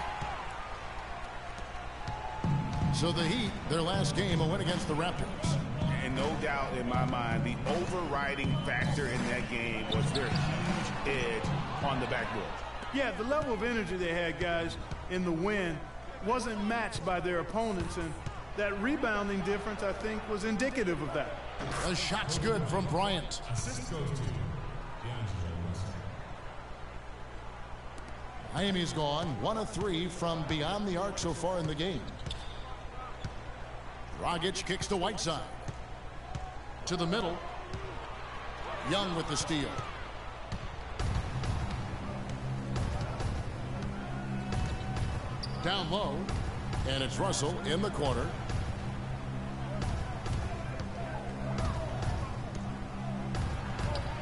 So the Heat, their last game, a win against the Raptors. And no doubt in my mind, the overriding factor in that game was their huge edge on the backboard. Yeah, the level of energy they had, guys, in the win wasn't matched by their opponents, and that rebounding difference, I think, was indicative of that. The shot's good from Bryant. Miami's gone 1 of 3 from beyond the arc so far in the game. Dragic kicks to Whiteside. To the middle. Young with the steal. Down low. And it's Russell in the corner.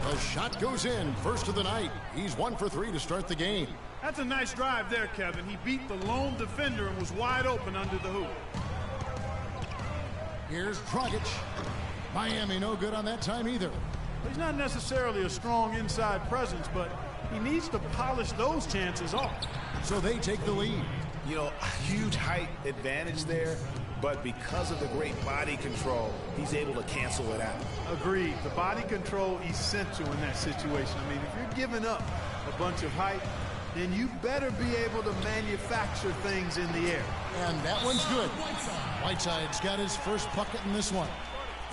The shot goes in. First of the night. He's 1 for 3 to start the game. That's a nice drive there, Kevin. He beat the lone defender and was wide open under the hoop. Here's Dragic. Miami no good on that time either. He's not necessarily a strong inside presence, but he needs to polish those chances off. So they take the lead. You know, a huge height advantage there, but because of the great body control, he's able to cancel it out. Agreed. The body control essential in that situation. I mean, if you're giving up a bunch of height, then you better be able to manufacture things in the air. And that one's good. Whiteside's got his first bucket in this one.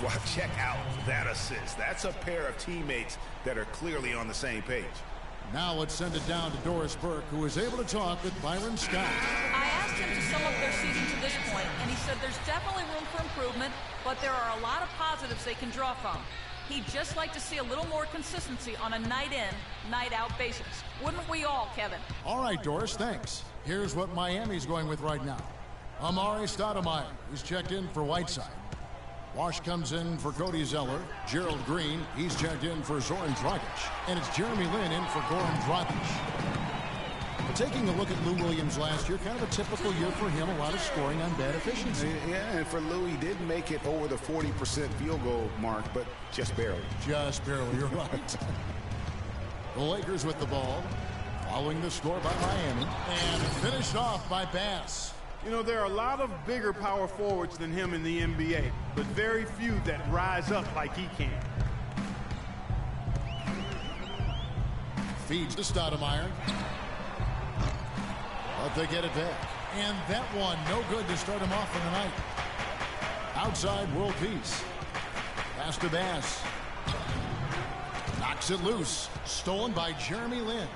Well, check out that assist. That's a pair of teammates that are clearly on the same page. Now let's send it down to Doris Burke, who was able to talk with Byron Scott. I asked him to sum up their season to this point, and he said there's definitely room for improvement, but there are a lot of positives they can draw from. He'd just like to see a little more consistency on a night-in, night-out basis. Wouldn't we all, Kevin? All right, Doris, thanks. Here's what Miami's going with right now. Amari Stoudemire is checked in for Whiteside. Wash comes in for Cody Zeller. Gerald Green, he's checked in for Zoran Dragic. And it's Jeremy Lin in for Goran Dragic. Taking a look at Lou Williams last year, kind of a typical year for him, a lot of scoring on bad efficiency. Yeah, and for Lou, he did make it over the 40% field goal mark, but just barely. Just barely, you're right. The Lakers with the ball, following the score by Miami, and finished off by Bass. You know, there are a lot of bigger power forwards than him in the NBA, but very few that rise up like he can. Feeds to Stoudemire. But they get it back. And that one, no good to start him off for the night. Outside world peace. Pass to Bass. Knocks it loose. Stolen by Jeremy Lin.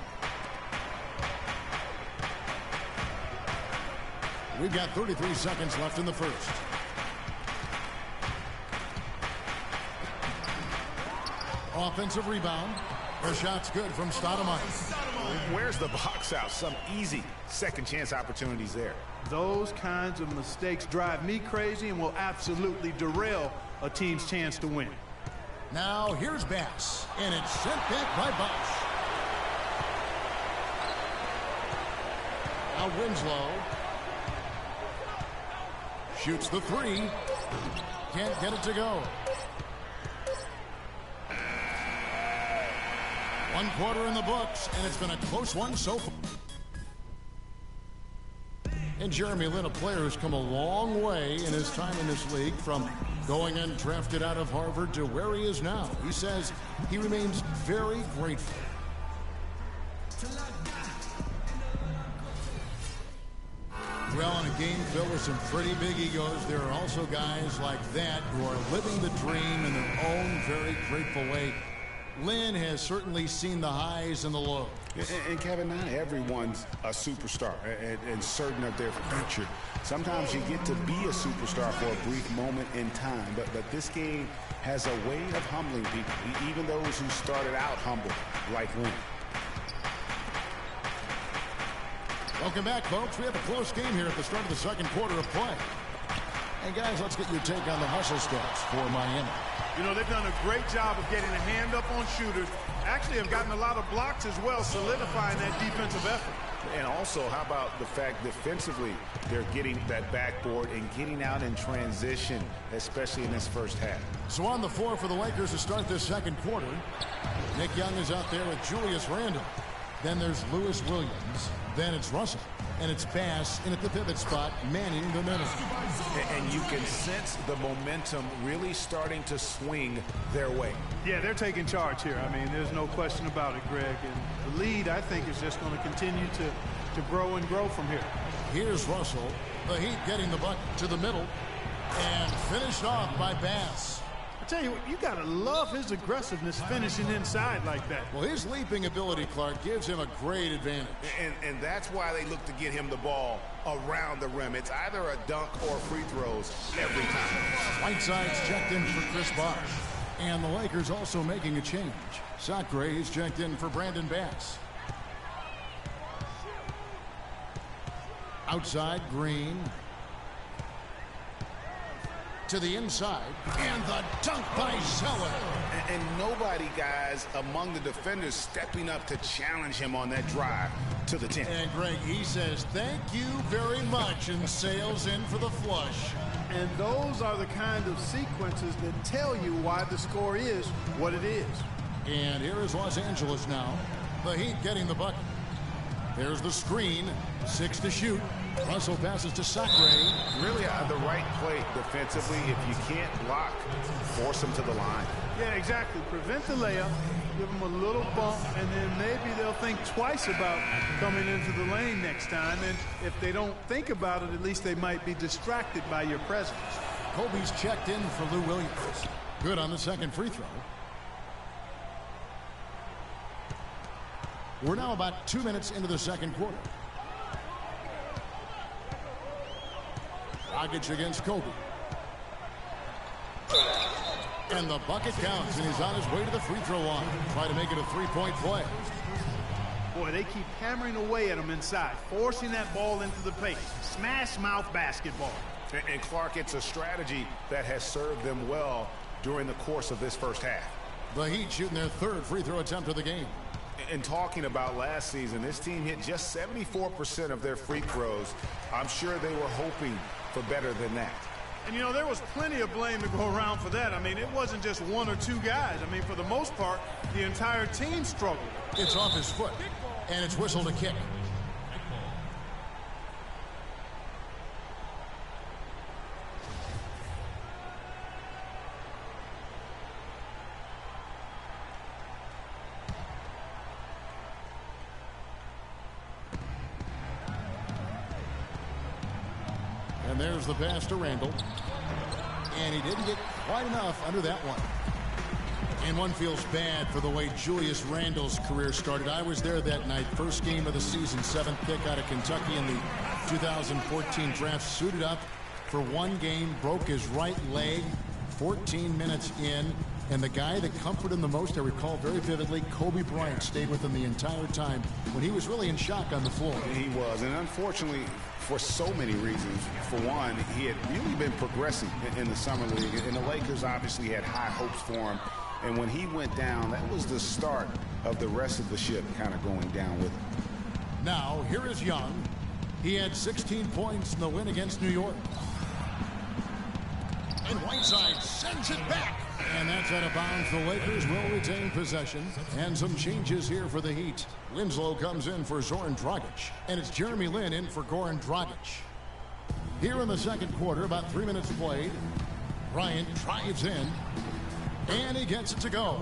We've got 33 seconds left in the first. Offensive rebound. The shot's good from Stoudemire. Where's the box out? Some easy second chance opportunities there. Those kinds of mistakes drive me crazy and will absolutely derail a team's chance to win. Now here's Bass, and it's sent back by Bosch. Now Winslow shoots the three. Can't get it to go. 1 quarter in the books, and it's been a close one so far. And Jeremy Lin, a player who's come a long way in his time in this league, from going undrafted out of Harvard to where he is now. He says he remains very grateful. Well, in a game filled with some pretty big egos, there are also guys like that who are living the dream in their own very grateful way. Lin has certainly seen the highs and the lows. And Kevin, not everyone's a superstar and certain of their future. Sometimes you get to be a superstar for a brief moment in time, but this game has a way of humbling people, even those who started out humble, like Lin. Welcome back, folks. We have a close game here at the start of the second quarter of play. And guys, let's get your take on the hustle stats for Miami. You know, they've done a great job of getting a hand up on shooters. Actually have gotten a lot of blocks as well, solidifying that defensive effort. And also, how about the fact defensively they're getting that backboard and getting out in transition, especially in this first half. So on the floor for the Lakers to start this second quarter, Nick Young is out there with Julius Randle. Then there's Lewis Williams. Then it's Russell. And it's Bass in at the pivot spot, manning the middle. And you can sense the momentum really starting to swing their way. Yeah, they're taking charge here. I mean, there's no question about it, Greg. And the lead, I think, is just going to continue to grow and grow from here. Here's Russell. The Heat getting the bucket to the middle. And finished off by Bass. I tell you what, you got to love his aggressiveness finishing inside like that. Well, his leaping ability, Clark, gives him a great advantage. And that's why they look to get him the ball around the rim. It's either a dunk or free throws every time. Whiteside's checked in for Chris Bosh. And the Lakers also making a change. Sacre is checked in for Brandon Bass. Outside, Green. To the inside, and the dunk by Zeller. And nobody, guys, among the defenders stepping up to challenge him on that drive to the 10. And Greg, he says thank you very much and sails in for the flush. And those are the kind of sequences that tell you why the score is what it is. And here is Los Angeles now. The Heat getting the bucket. There's the screen. 6 to shoot. Russell passes to Sacre. Really the right play defensively. If you can't block, force them to the line. Yeah, exactly. Prevent the layup, give them a little bump, and then maybe they'll think twice about coming into the lane next time. And if they don't think about it, at least they might be distracted by your presence. Kobe's checked in for Lou Williams. Good on the second free throw. We're now about 2 minutes into the second quarter. Dragic against Kobe. And the bucket counts, and he's on his way to the free throw line. Try to make it a three-point play. Boy, they keep hammering away at him inside, forcing that ball into the paint. Smash mouth basketball. And Clark, it's a strategy that has served them well during the course of this first half. The Heat shooting their third free throw attempt of the game. And talking about last season, this team hit just 74% of their free throws. I'm sure they were hoping for better than that. And, you know, there was plenty of blame to go around for that. I mean, it wasn't just one or two guys. I mean, for the most part, the entire team struggled. It's off his foot, and it's whistled a kick. And there's the pass to Randle. And he didn't get quite enough under that one. And one feels bad for the way Julius Randle's career started. I was there that night. First game of the season, 7th pick out of Kentucky in the 2014 draft. Suited up for one game, broke his right leg 14 minutes in. And the guy that comforted him the most, I recall very vividly, Kobe Bryant stayed with him the entire time when he was really in shock on the floor. He was, and unfortunately, for so many reasons. For one, he had really been progressing in the summer league, and the Lakers obviously had high hopes for him. And when he went down, that was the start of the rest of the ship kind of going down with him. Now, here is Young. He had 16 points in the win against New York. And Whiteside sends it back. And that's out of bounds. The Lakers will retain possession. And some changes here for the Heat. Winslow comes in for Zoran Dragic. And it's Jeremy Lin in for Goran Dragic. Here in the second quarter, about 3 minutes played. Bryant drives in. And he gets it to go.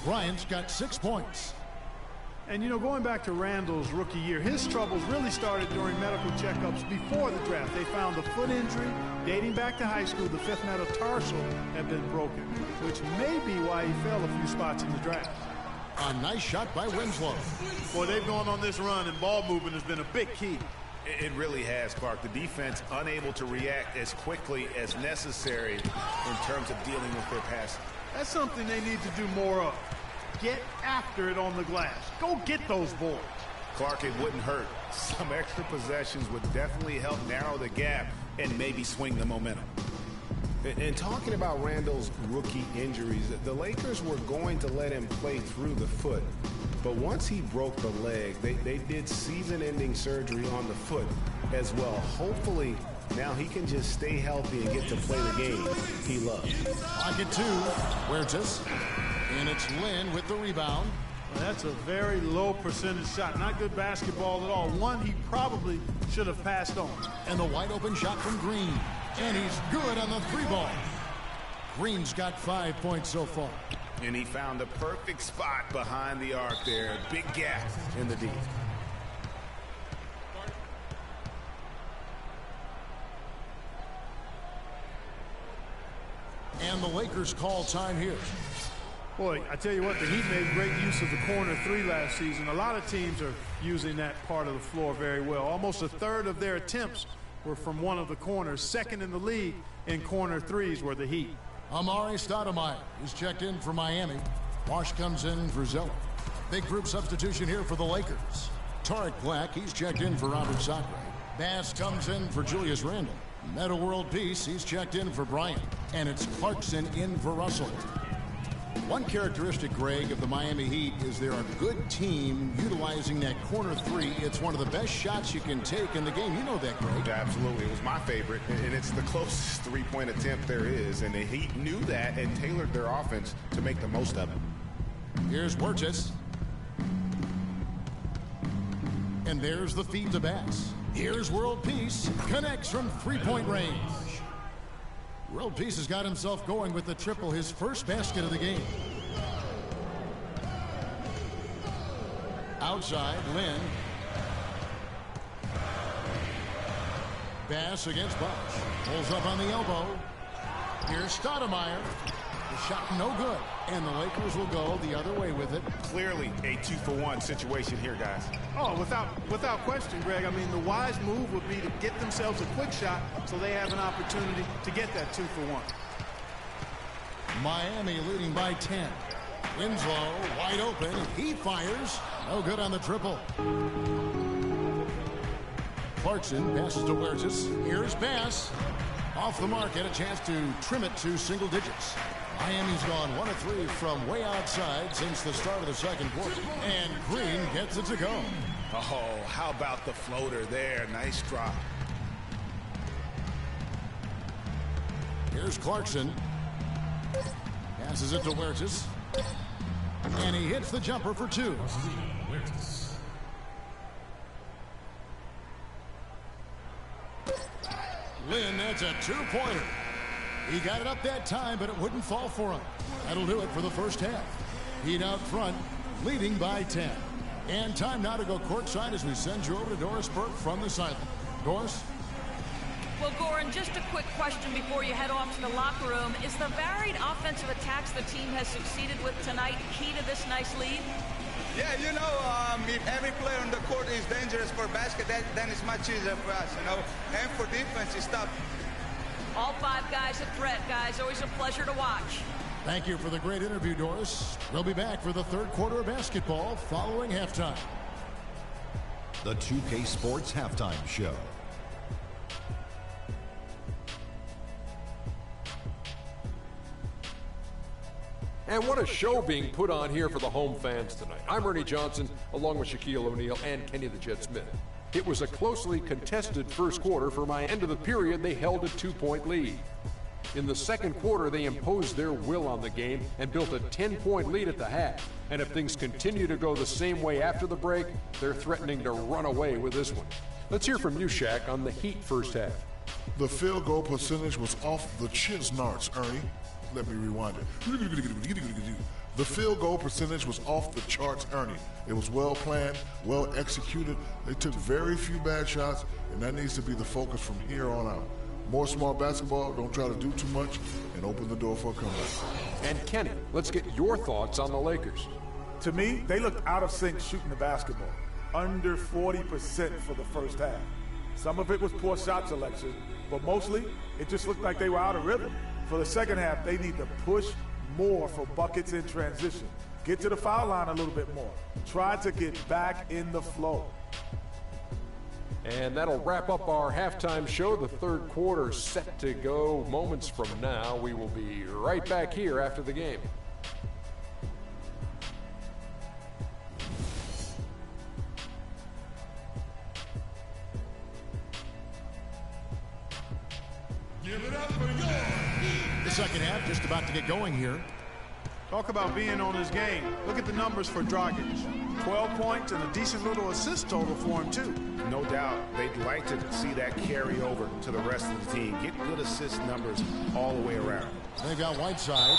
Bryant's got 6 points. And, you know, going back to Randle's rookie year, his troubles really started during medical checkups before the draft. They found a foot injury dating back to high school. The fifth metatarsal had been broken, which may be why he fell a few spots in the draft. A nice shot by Winslow. Boy, they've gone on this run, and ball movement has been a big key. It really has, Clark. The defense unable to react as quickly as necessary in terms of dealing with their passing. That's something they need to do more of. Get after it on the glass. Go get those boards. Clark, it wouldn't hurt. Some extra possessions would definitely help narrow the gap and maybe swing the momentum. And talking about Randall's rookie injuries, the Lakers were going to let him play through the foot. But once he broke the leg, they did season-ending surgery on the foot as well. Hopefully, now he can just stay healthy and get to play the game he loves. Pocket two, Huertas. And it's Lynn with the rebound. Well, that's a very low percentage shot. Not good basketball at all. One he probably should have passed on. And the wide open shot from Green. And he's good on the three ball. Green's got 5 points so far. And he found the perfect spot behind the arc there. Big gap in the D. And the Lakers call time here. Boy, I tell you what, the Heat made great use of the corner three last season. A lot of teams are using that part of the floor very well. Almost a third of their attempts were from one of the corners. Second in the league in corner threes were the Heat. Amari Stoudemire is checked in for Miami. Bosch comes in for Zeller. Big group substitution here for the Lakers. Tariq Black, he's checked in for Robert Sacre. Bass comes in for Julius Randle. Meta World Peace, he's checked in for Bryant. And it's Clarkson in for Russell. One characteristic, Greg, of the Miami Heat is they're a good team utilizing that corner three. It's one of the best shots you can take in the game. You know that, Greg. Absolutely. It was my favorite, and it's the closest three-point attempt there is. And the Heat knew that and tailored their offense to make the most of it. Here's Huertas. And there's the feed to Bass. Here's World Peace. Connects from three-point range. World Peace has got himself going with the triple, his first basket of the game. Outside, Lynn. Bass against Bosch. Pulls up on the elbow. Here's Stoudemire. The shot no good. And the Lakers will go the other way with it. Clearly a 2-for-1 situation here, guys. Oh, without question, Greg. I mean, the wise move would be to get themselves a quick shot so they have an opportunity to get that 2-for-1. Miami leading by 10. Winslow wide open. He fires. No good on the triple. Clarkson passes to Huertas. Here's Bass. Off the mark, had a chance to trim it to single digits. Miami's gone 1 of 3 from way outside since the start of the second quarter. And Green gets it to go. Oh, how about the floater there? Nice drop. Here's Clarkson. Passes it to Huertas. And he hits the jumper for 2. Lynn, that's a 2-pointer. He got it up that time, but it wouldn't fall for him. That'll do it for the first half. Heat out front, leading by 10. And time now to go courtside as we send you over to Doris Burke from the sideline. Doris? Well, Goran, just a quick question before you head off to the locker room. Is the varied offensive attacks the team has succeeded with tonight key to this nice lead? Yeah, you know, if every player on the court is dangerous for basket, then it's much easier for us, you know. And for defense, it's tough. All 5 guys a threat, guys. Always a pleasure to watch. Thank you for the great interview, Doris. We'll be back for the third quarter of basketball following halftime. The 2K Sports Halftime Show. And what a show being put on here for the home fans tonight. I'm Ernie Johnson, along with Shaquille O'Neal and Kenny the Jet Smith. It was a closely contested first quarter. For my end of the period, they held a 2-point lead. In the second quarter, they imposed their will on the game and built a 10-point lead at the half. And if things continue to go the same way after the break, they're threatening to run away with this one. Let's hear from you, Shaq, on the Heat first half. The field goal percentage was off the Chisnarts, Ernie. Let me rewind it. The field goal percentage was off the charts, Ernie. It was well planned, well executed. They took very few bad shots, and that needs to be the focus from here on out. More smart basketball, don't try to do too much, and open the door for a comeback. And Kenny, let's get your thoughts on the Lakers. To me, they looked out of sync shooting the basketball. Under 40% for the first half. Some of it was poor shot selection, but mostly it just looked like they were out of rhythm. For the second half, they need to push more for buckets in transition. Get to the foul line a little bit more. Try to get back in the flow. And that'll wrap up our halftime show. The third quarter set to go moments from now. We will be right back here after the game. Give it up for the second half just about to get going here. Talk about being on his game. Look at the numbers for Dragic. 12 points and a decent little assist total for him, too. No doubt they'd like to see that carry over to the rest of the team. Get good assist numbers all the way around. They've got Whiteside.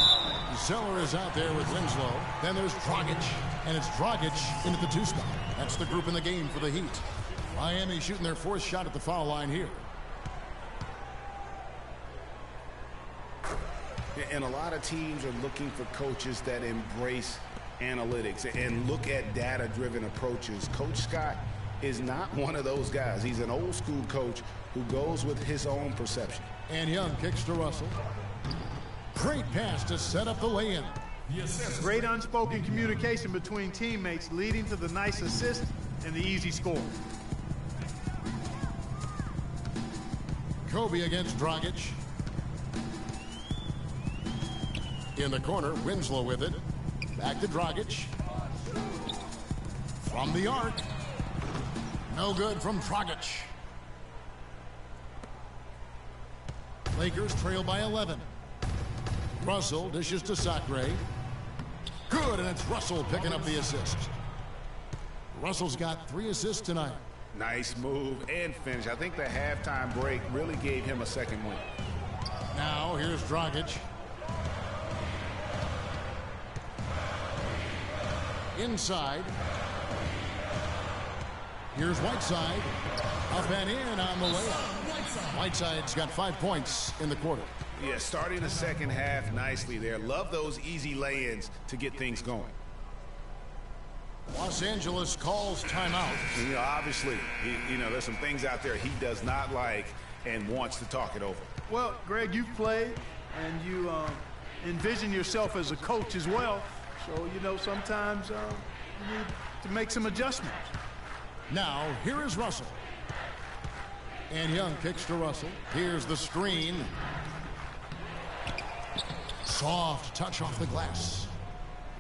Zeller is out there with Winslow. Then there's Dragic. And it's Dragic in at the 2 spot. That's the group in the game for the Heat. Miami shooting their 4th shot at the foul line here. And a lot of teams are looking for coaches that embrace analytics and look at data-driven approaches. Coach Scott is not one of those guys. He's an old-school coach who goes with his own perception. And Young kicks to Russell. Great pass to set up the lay-in. Great unspoken communication between teammates leading to the nice assist and the easy score. Kobe against Dragic. In the corner, Winslow with it. Back to Dragic. From the arc. No good from Dragic. Lakers trail by 11. Russell dishes to Sacre. Good, and it's Russell picking up the assist. Russell's got 3 assists tonight. Nice move and finish. I think the halftime break really gave him a second win. Now here's Dragic. Inside. Here's Whiteside. Up and in on the layup. Whiteside's got 5 points in the quarter. Yeah, starting the second half nicely there. Love those easy lay-ins to get things going. Los Angeles calls timeout. You know, obviously, there's some things out there he does not like and wants to talk it over. Well, Greg, you've played and you envision yourself as a coach as well. So, sometimes you need to make some adjustments. Now, here is Russell. And Young kicks to Russell. Here's the screen. Soft touch off the glass.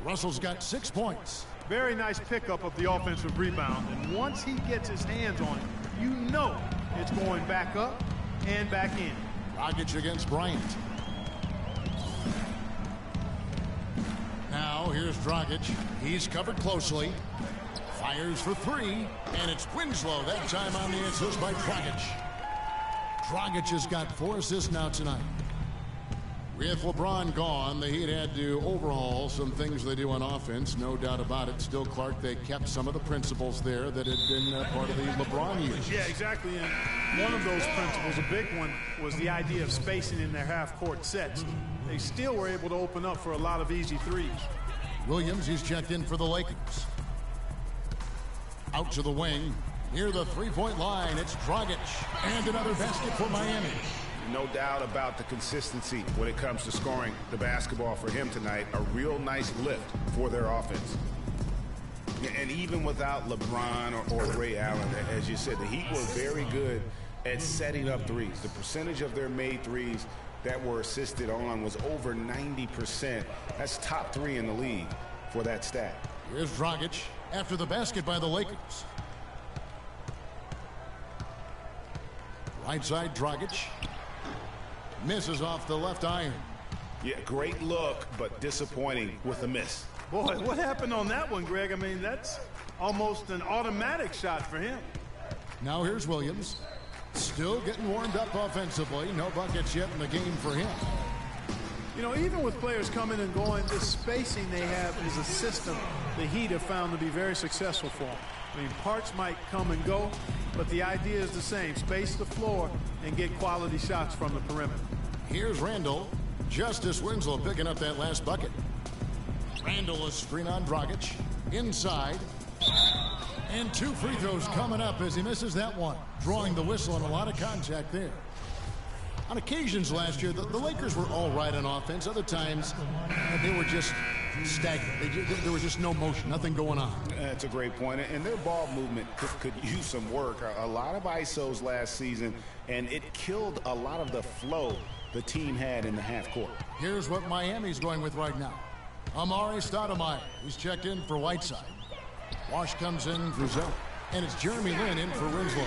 Russell's got 6 points. Very nice pickup of the offensive rebound. And once he gets his hands on it, you know it's going back up and back in. Dragic against Bryant. Now here's Dragic. He's covered closely. Fires for 3. And it's Winslow that time on the assist by Dragic. Dragic has got 4 assists now tonight. With LeBron gone, the Heat had to overhaul some things they do on offense. No doubt about it. Still, Clark, they kept some of the principles there that had been part of the LeBron years. Yeah, exactly. And one of those principles, a big one, was the idea of spacing in their half-court sets. They still were able to open up for a lot of easy threes. Williams, he's checked in for the Lakers. Out to the wing. Near the three-point line, it's Dragic. And another basket for Miami. No doubt about the consistency when it comes to scoring the basketball for him tonight. A real nice lift for their offense. And even without LeBron or Ray Allen, as you said, the Heat were very good at setting up threes. The percentage of their made threes that were assisted on was over 90%. That's top 3 in the league for that stat. Here's Dragic after the basket by the Lakers. Right side, Dragic. Misses off the left iron. Yeah, great look, but disappointing with a miss. Boy, what happened on that one, Greg? I mean, that's almost an automatic shot for him. Now here's Williams. Still getting warmed up offensively. No buckets yet in the game for him. Even with players coming and going, this spacing they have is a system the Heat have found to be very successful for them. I mean, parts might come and go, but the idea is the same. Space the floor and get quality shots from the perimeter. Here's Randall. Justice Winslow picking up that last bucket. Randall is screen on Dragic. Inside. And 2 free throws coming up as he misses that one. Drawing the whistle and a lot of contact there. On occasions last year, the Lakers were all right on offense. Other times, they were just stagnant. There was just no motion, nothing going on. That's a great point. And their ball movement could use some work. A lot of ISOs last season, and it killed a lot of the flow the team had in the half court. Here's what Miami's going with right now. Amari Stoudemire. He's checked in for Whiteside. Wash comes in for Zeller. And it's Jeremy Lin in for Winslow.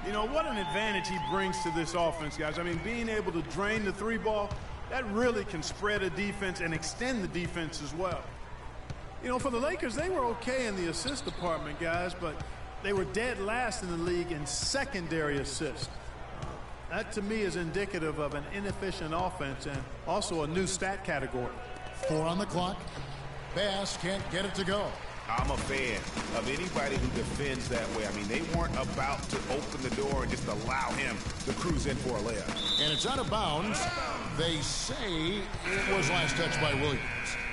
You know, what an advantage he brings to this offense, guys. I mean, being able to drain the three ball, that really can spread a defense and extend the defense as well. You know, for the Lakers, they were okay in the assist department, guys, but they were dead last in the league in secondary assists. That, to me, is indicative of an inefficient offense and also a new stat category. 4 on the clock. Bass can't get it to go. I'm a fan of anybody who defends that way. I mean, they weren't about to open the door and just allow him to cruise in for a layup. And it's out of bounds. They say it was last touched by Williams.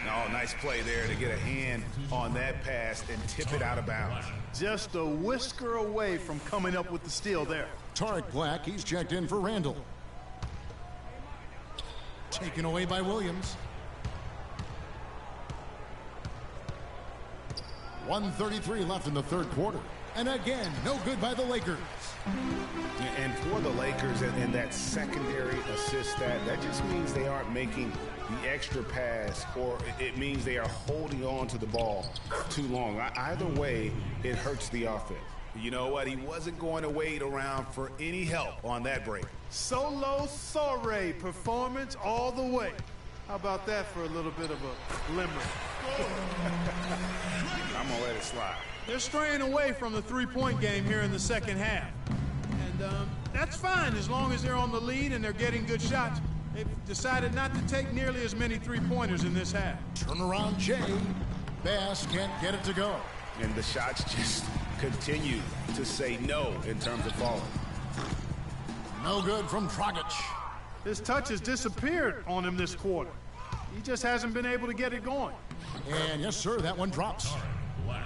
Oh, nice play there to get a hand on that pass and tip it out of bounds. Just a whisker away from coming up with the steal there. Tarek Black, he's checked in for Randall. Taken away by Williams. 1:33 left in the third quarter. And again, no good by the Lakers. And for the Lakers and that secondary assist that just means they aren't making the extra pass, or it means they are holding on to the ball too long. Either way, it hurts the offense. You know what? He wasn't going to wait around for any help on that break. Solo Soiree performance all the way. How about that for a little bit of a limerick? I'm going to let it slide. They're straying away from the three-point game here in the second half. And that's fine as long as they're on the lead and they're getting good shots. They've decided not to take nearly as many three-pointers in this half. Turnaround Jay. Bass can't get it to go. And the shots just continue to say no in terms of falling. No good from Dragic. His touch has disappeared on him this quarter. He just hasn't been able to get it going. And yes, sir, that one drops.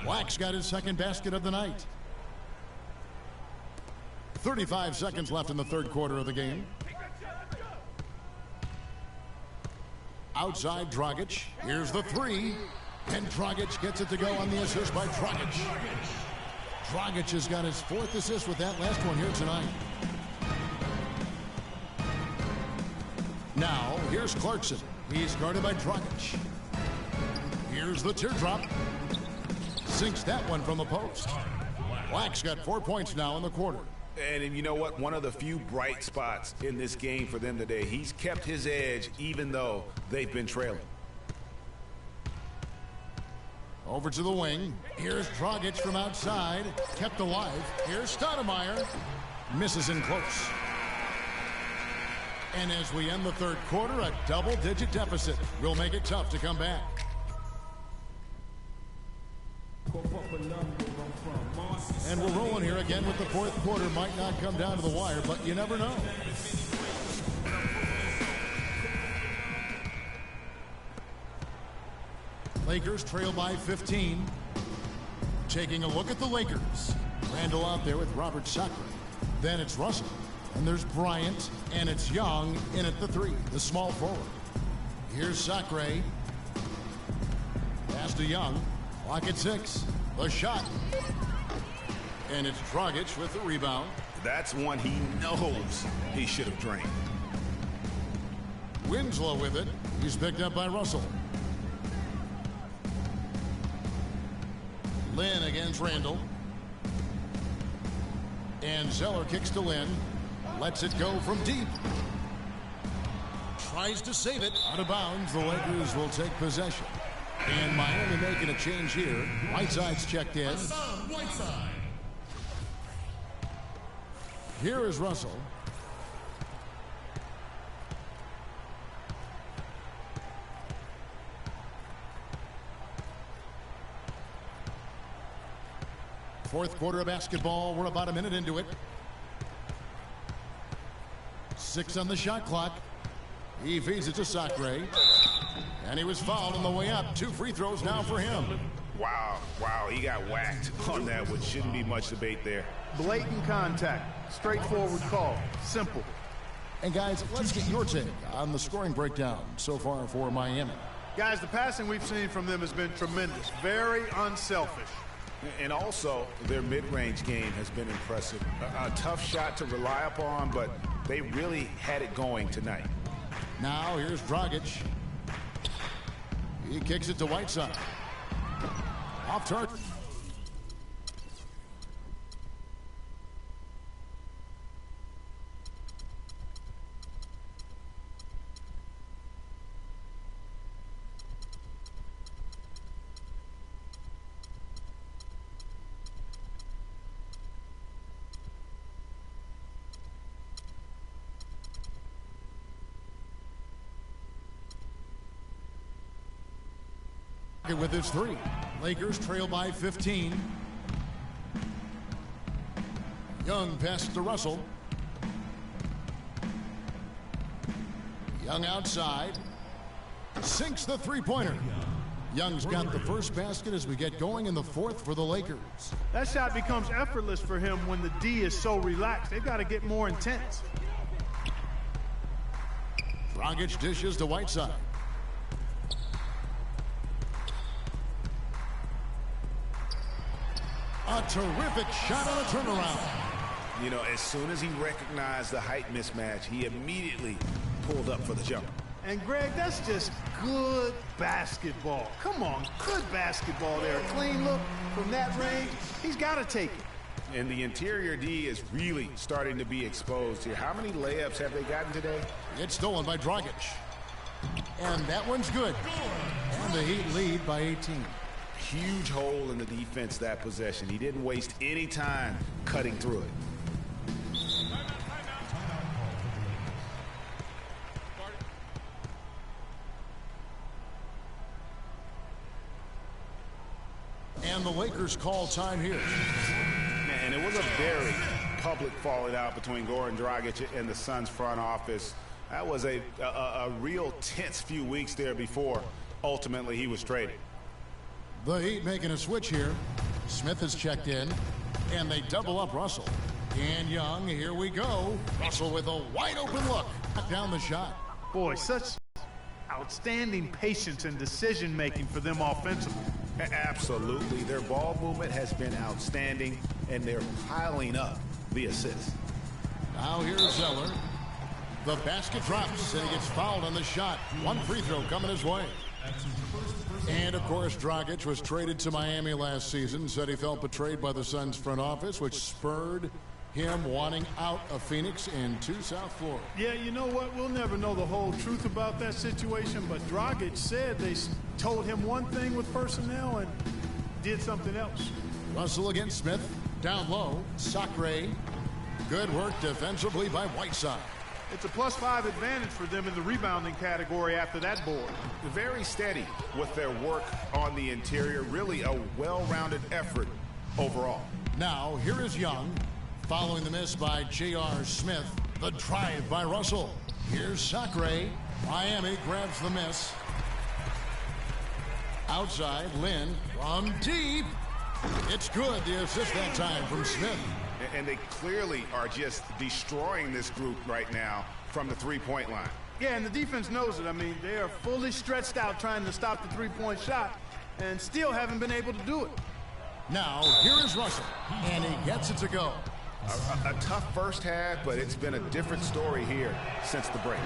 Black's got his second basket of the night. 35 seconds left in the third quarter of the game. Outside Dragic. Here's the three. And Dragic gets it to go on the assist by Dragic. Dragic has got his 4th assist with that last one here tonight. Now, here's Clarkson. He's guarded by Dragic. Here's the teardrop. Sinks that one from the post. Black's got 4 points now in the quarter. And you know what? One of the few bright spots in this game for them today. He's kept his edge even though they've been trailing. Over to the wing. Here's Dragic from outside. Kept alive. Here's Stoudemire. Misses in close. And as we end the third quarter, a double-digit deficit will make it tough to come back. And we're rolling here again with the fourth quarter. Might not come down to the wire, but you never know. Lakers trail by 15. Taking a look at the Lakers. Randall out there with Robert Sacre. Then it's Russell. And there's Bryant. And it's Young in at the 3, the small forward. Here's Sacre. Pass to Young. Clock at 6. The shot. And it's Dragic with the rebound. That's one he knows he should have drained. Winslow with it. He's picked up by Russell. Lin against Randall. And Zeller kicks to Lin. Lets it go from deep. Tries to save it. Out of bounds. The Lakers will take possession. And Miami making a change here. Whiteside's checked in. Whiteside. Here is Russell. Fourth quarter of basketball. We're about a minute into it. 6 on the shot clock. He feeds it to Sacre. And he was fouled on the way up. 2 free throws now for him. Wow, he got whacked on that, which shouldn't be much debate there. Blatant contact. Straightforward call. Simple. And guys, let's get your take on the scoring breakdown so far for Miami. Guys, the passing we've seen from them has been tremendous. Very unselfish. And also, their mid-range game has been impressive. A tough shot to rely upon, but they really had it going tonight. Now here's Dragic. He kicks it to Whiteside. Off target. With his three. Lakers trail by 15. Young passes to Russell. Young outside. Sinks the three-pointer. Young's got the first basket as we get going in the fourth for the Lakers. That shot becomes effortless for him when the D is so relaxed. They've got to get more intense. Dragic dishes to Whiteside. A terrific shot on a turnaround. You know, as soon as he recognized the height mismatch, he immediately pulled up for the jump. And Greg, that's just good basketball. Come on, good basketball there. A clean look from that range. He's got to take it. And the interior D is really starting to be exposed here. How many layups have they gotten today? It's stolen by Dragic. And that one's good. And the Heat lead by 18. Huge hole in the defense that possession. He didn't waste any time cutting through it. And the Lakers call time here. And it was a very public falling out between Goran Dragic and the Suns front office. That was a real tense few weeks there before ultimately he was traded. The Heat making a switch here. Smith has checked in, and they double up Russell. And Young, here we go. Russell with a wide open look. Down the shot. Boy, such outstanding patience and decision-making for them offensively. Absolutely. Their ball movement has been outstanding, and they're piling up the assists. Now here's Zeller. The basket drops, and he gets fouled on the shot. One free throw coming his way. And, of course, Dragic was traded to Miami last season, said he felt betrayed by the Suns front office, which spurred him wanting out of Phoenix into South Florida. Yeah, you know what? We'll never know the whole truth about that situation, but Dragic said they told him one thing with personnel and did something else. Russell against Smith. Down low. Sacre. Good work defensively by Whiteside. It's a +5 advantage for them in the rebounding category after that board. Very steady with their work on the interior. Really a well-rounded effort overall. Now, here is Young. Following the miss by J.R. Smith. The drive by Russell. Here's Sacre. Miami grabs the miss. Outside, Lynn from deep. It's good. The assist that time from Smith. And they clearly are just destroying this group right now from the three-point line. Yeah, and the defense knows it. I mean, they are fully stretched out trying to stop the three-point shot and still haven't been able to do it. Now, here is Russell, and he gets it to go. A tough first half, but it's been a different story here since the break.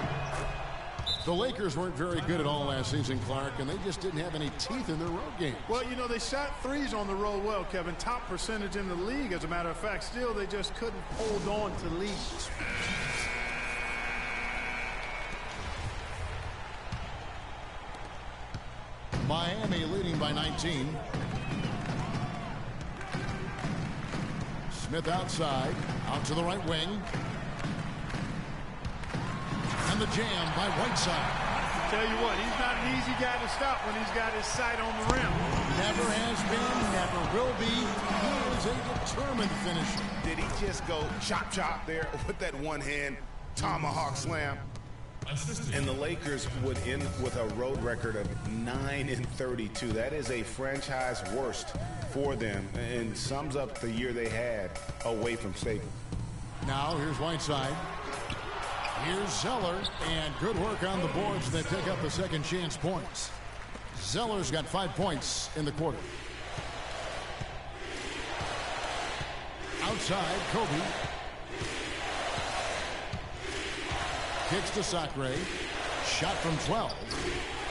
The Lakers weren't very good at all last season, Clark, and they just didn't have any teeth in their road games. Well, you know, they shot threes on the road well, Kevin. Top percentage in the league, as a matter of fact. Still, they just couldn't hold on to leads. Miami leading by 19. Smith outside, out to the right wing. And the jam by Whiteside. Tell you what, he's not an easy guy to stop when he's got his sight on the rim. Never has been, never will be. He is a determined finisher. Did he just go chop chop there with that one hand tomahawk slam? And the Lakers would end with a road record of 9-32. That is a franchise worst for them and sums up the year they had away from Staples. Now here's Whiteside. Here's Zeller, and good work on the boards. They pick up the second chance points. Zeller's got 5 points in the quarter. Outside, Kobe. Kicks to Sacre. Shot from 12.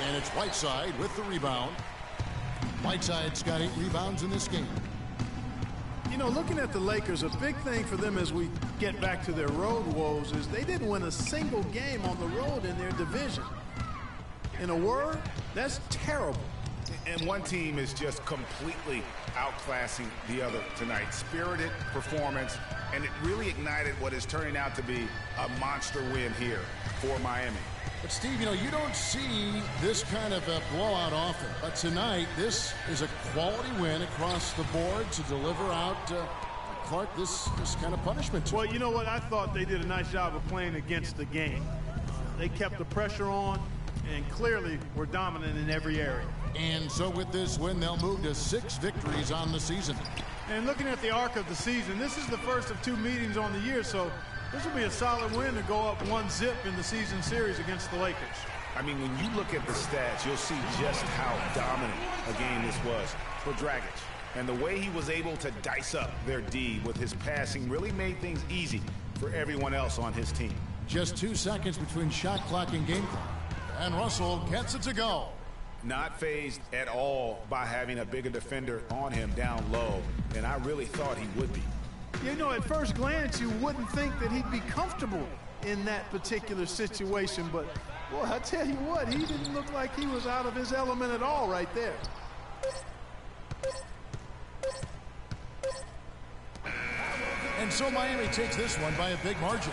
And it's Whiteside with the rebound. Whiteside's got 8 rebounds in this game. You know, looking at the Lakers, a big thing for them as we get back to their road woes is they didn't win a single game on the road in their division. In a word, that's terrible. And one team is just completely outclassing the other tonight. Spirited performance, and it really ignited what is turning out to be a monster win here for Miami. But, Steve, you know, you don't see this kind of a blowout often. But tonight, this is a quality win across the board to deliver out, Clark, this kind of punishment. Well, you know what? I thought they did a nice job of playing against the game. They kept the pressure on and clearly were dominant in every area. And so with this win, they'll move to 6 victories on the season. And looking at the arc of the season, this is the first of 2 meetings on the year, so this will be a solid win to go up 1-0 in the season series against the Lakers. I mean, when you look at the stats, you'll see just how dominant a game this was for Dragic. And the way he was able to dice up their D with his passing really made things easy for everyone else on his team. Just 2 seconds between shot clock and game clock. And Russell gets it to go. Not fazed at all by having a bigger defender on him down low, and I really thought he would be. You know, at first glance, you wouldn't think that he'd be comfortable in that particular situation, but, boy, I tell you what, he didn't look like he was out of his element at all right there. And so Miami takes this one by a big margin.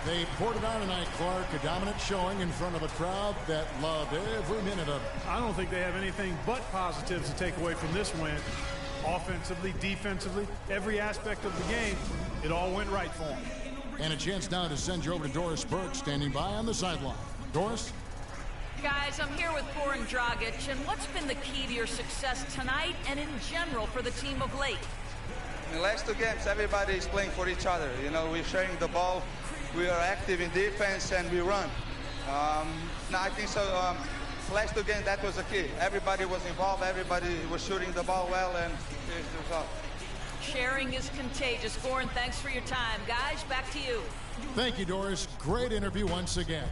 They poured it on tonight, Clark. A dominant showing in front of a crowd that loved every minute of it. I don't think they have anything but positives to take away from this win. Offensively, defensively, every aspect of the game, it all went right for them. And a chance now to send you over to Doris Burke, standing by on the sideline. Doris? Guys, I'm here with Goran Dragic, and what's been the key to your success tonight and in general for the team of late? In the last 2 games, everybody is playing for each other. You know, we're sharing the ball. We are active in defense and we run. I think so. Last 2 games, that was the key. Everybody was involved. Everybody was shooting the ball well, and here's the result. Sharing is contagious. Goran, thanks for your time. Guys, back to you. Thank you, Doris. Great interview once again.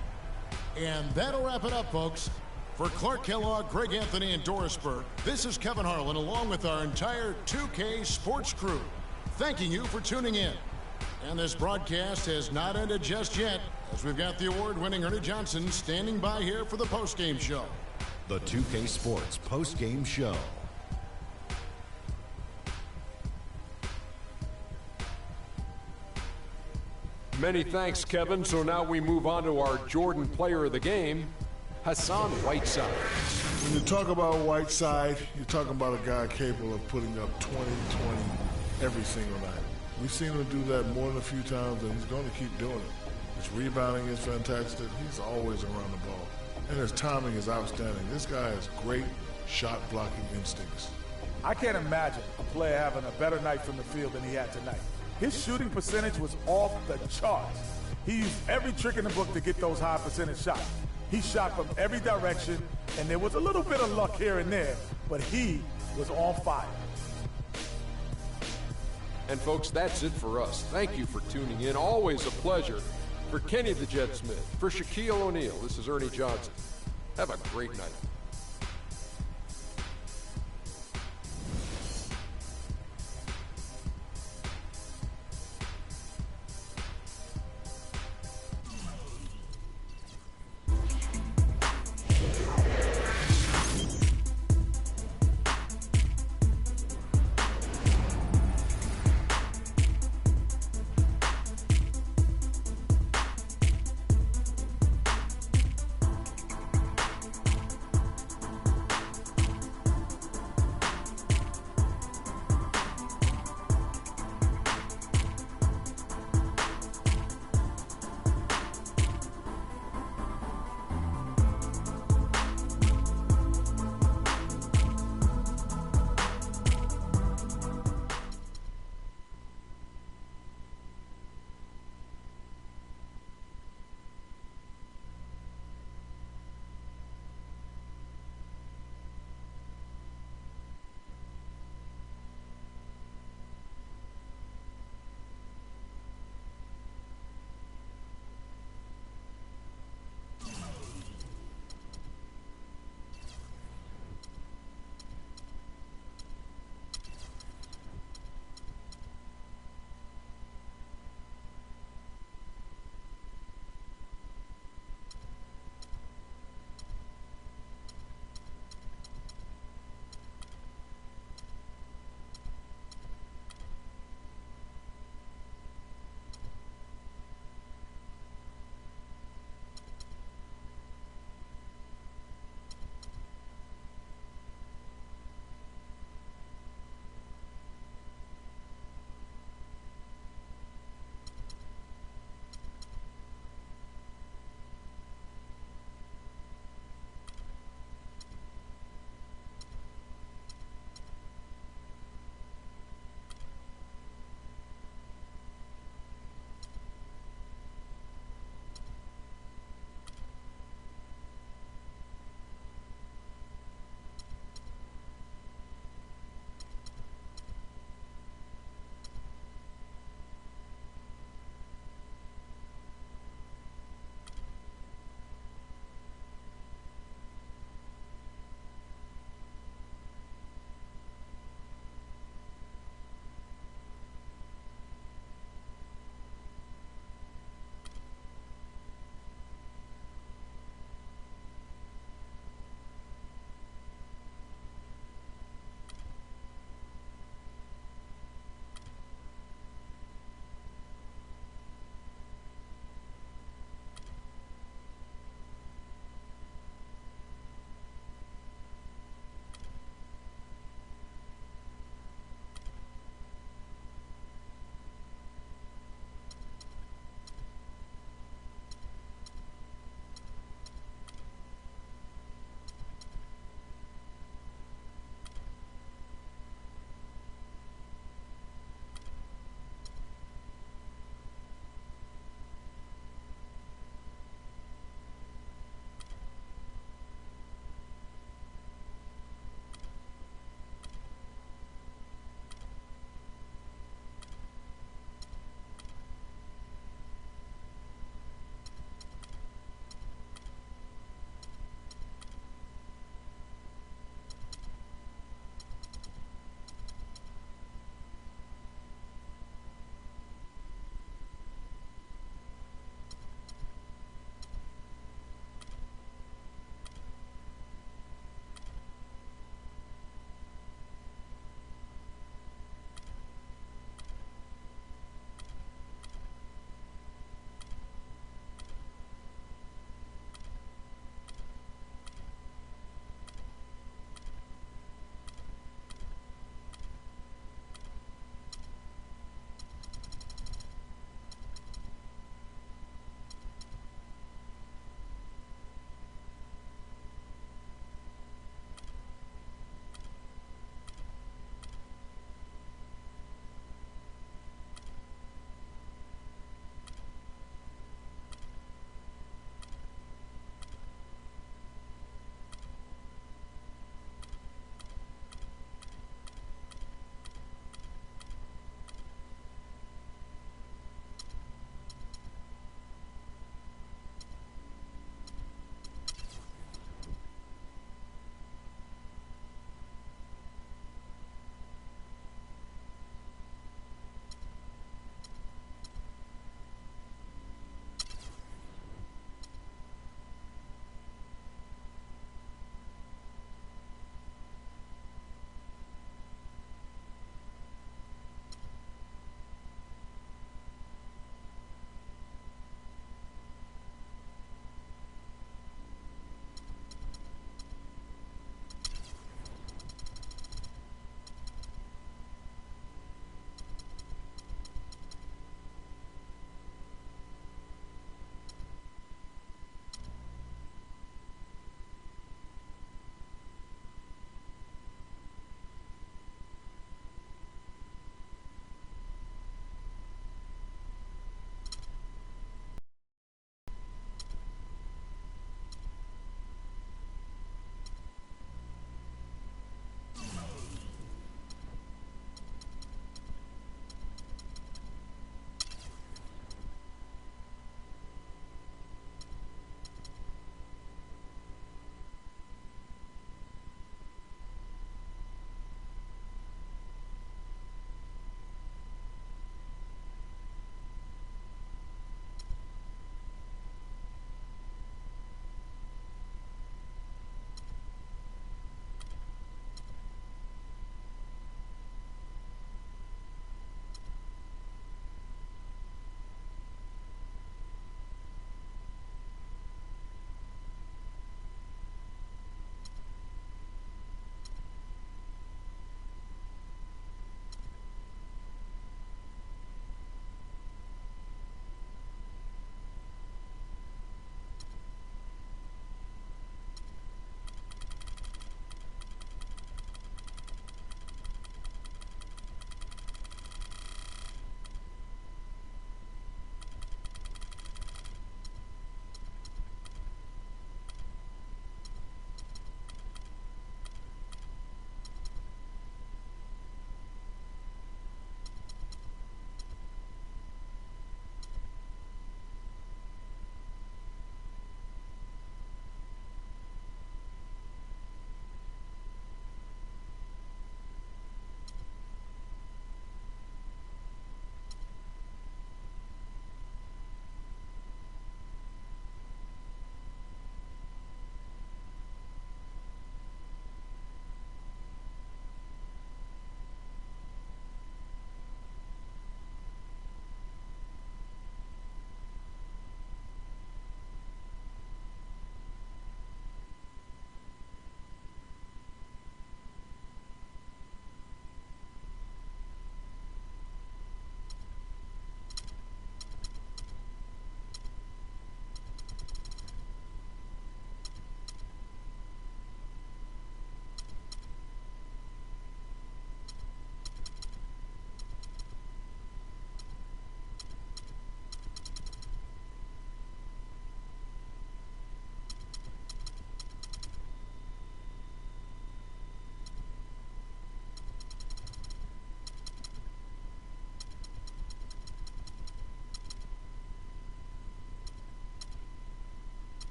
And that'll wrap it up, folks. For Clark Kellogg, Greg Anthony, and Doris Burke, this is Kevin Harlan, along with our entire 2K Sports crew, thanking you for tuning in. And this broadcast has not ended just yet, as we've got the award-winning Ernie Johnson standing by here for the post-game show. The 2K Sports post-game show. Many thanks, Kevin. So now we move on to our Jordan player of the game, Hassan Whiteside. When you talk about Whiteside, you're talking about a guy capable of putting up 20 every single night. We've seen him do that more than a few times, and he's going to keep doing it. His rebounding is fantastic. He's always around the ball. And his timing is outstanding. This guy has great shot-blocking instincts. I can't imagine a player having a better night from the field than he had tonight. His shooting percentage was off the charts. He used every trick in the book to get those high percentage shots. He shot from every direction, and there was a little bit of luck here and there, but he was on fire. And folks, that's it for us. Thank you for tuning in. Always a pleasure. For Kenny the Jet Smith, for Shaquille O'Neal, this is Ernie Johnson. Have a great night.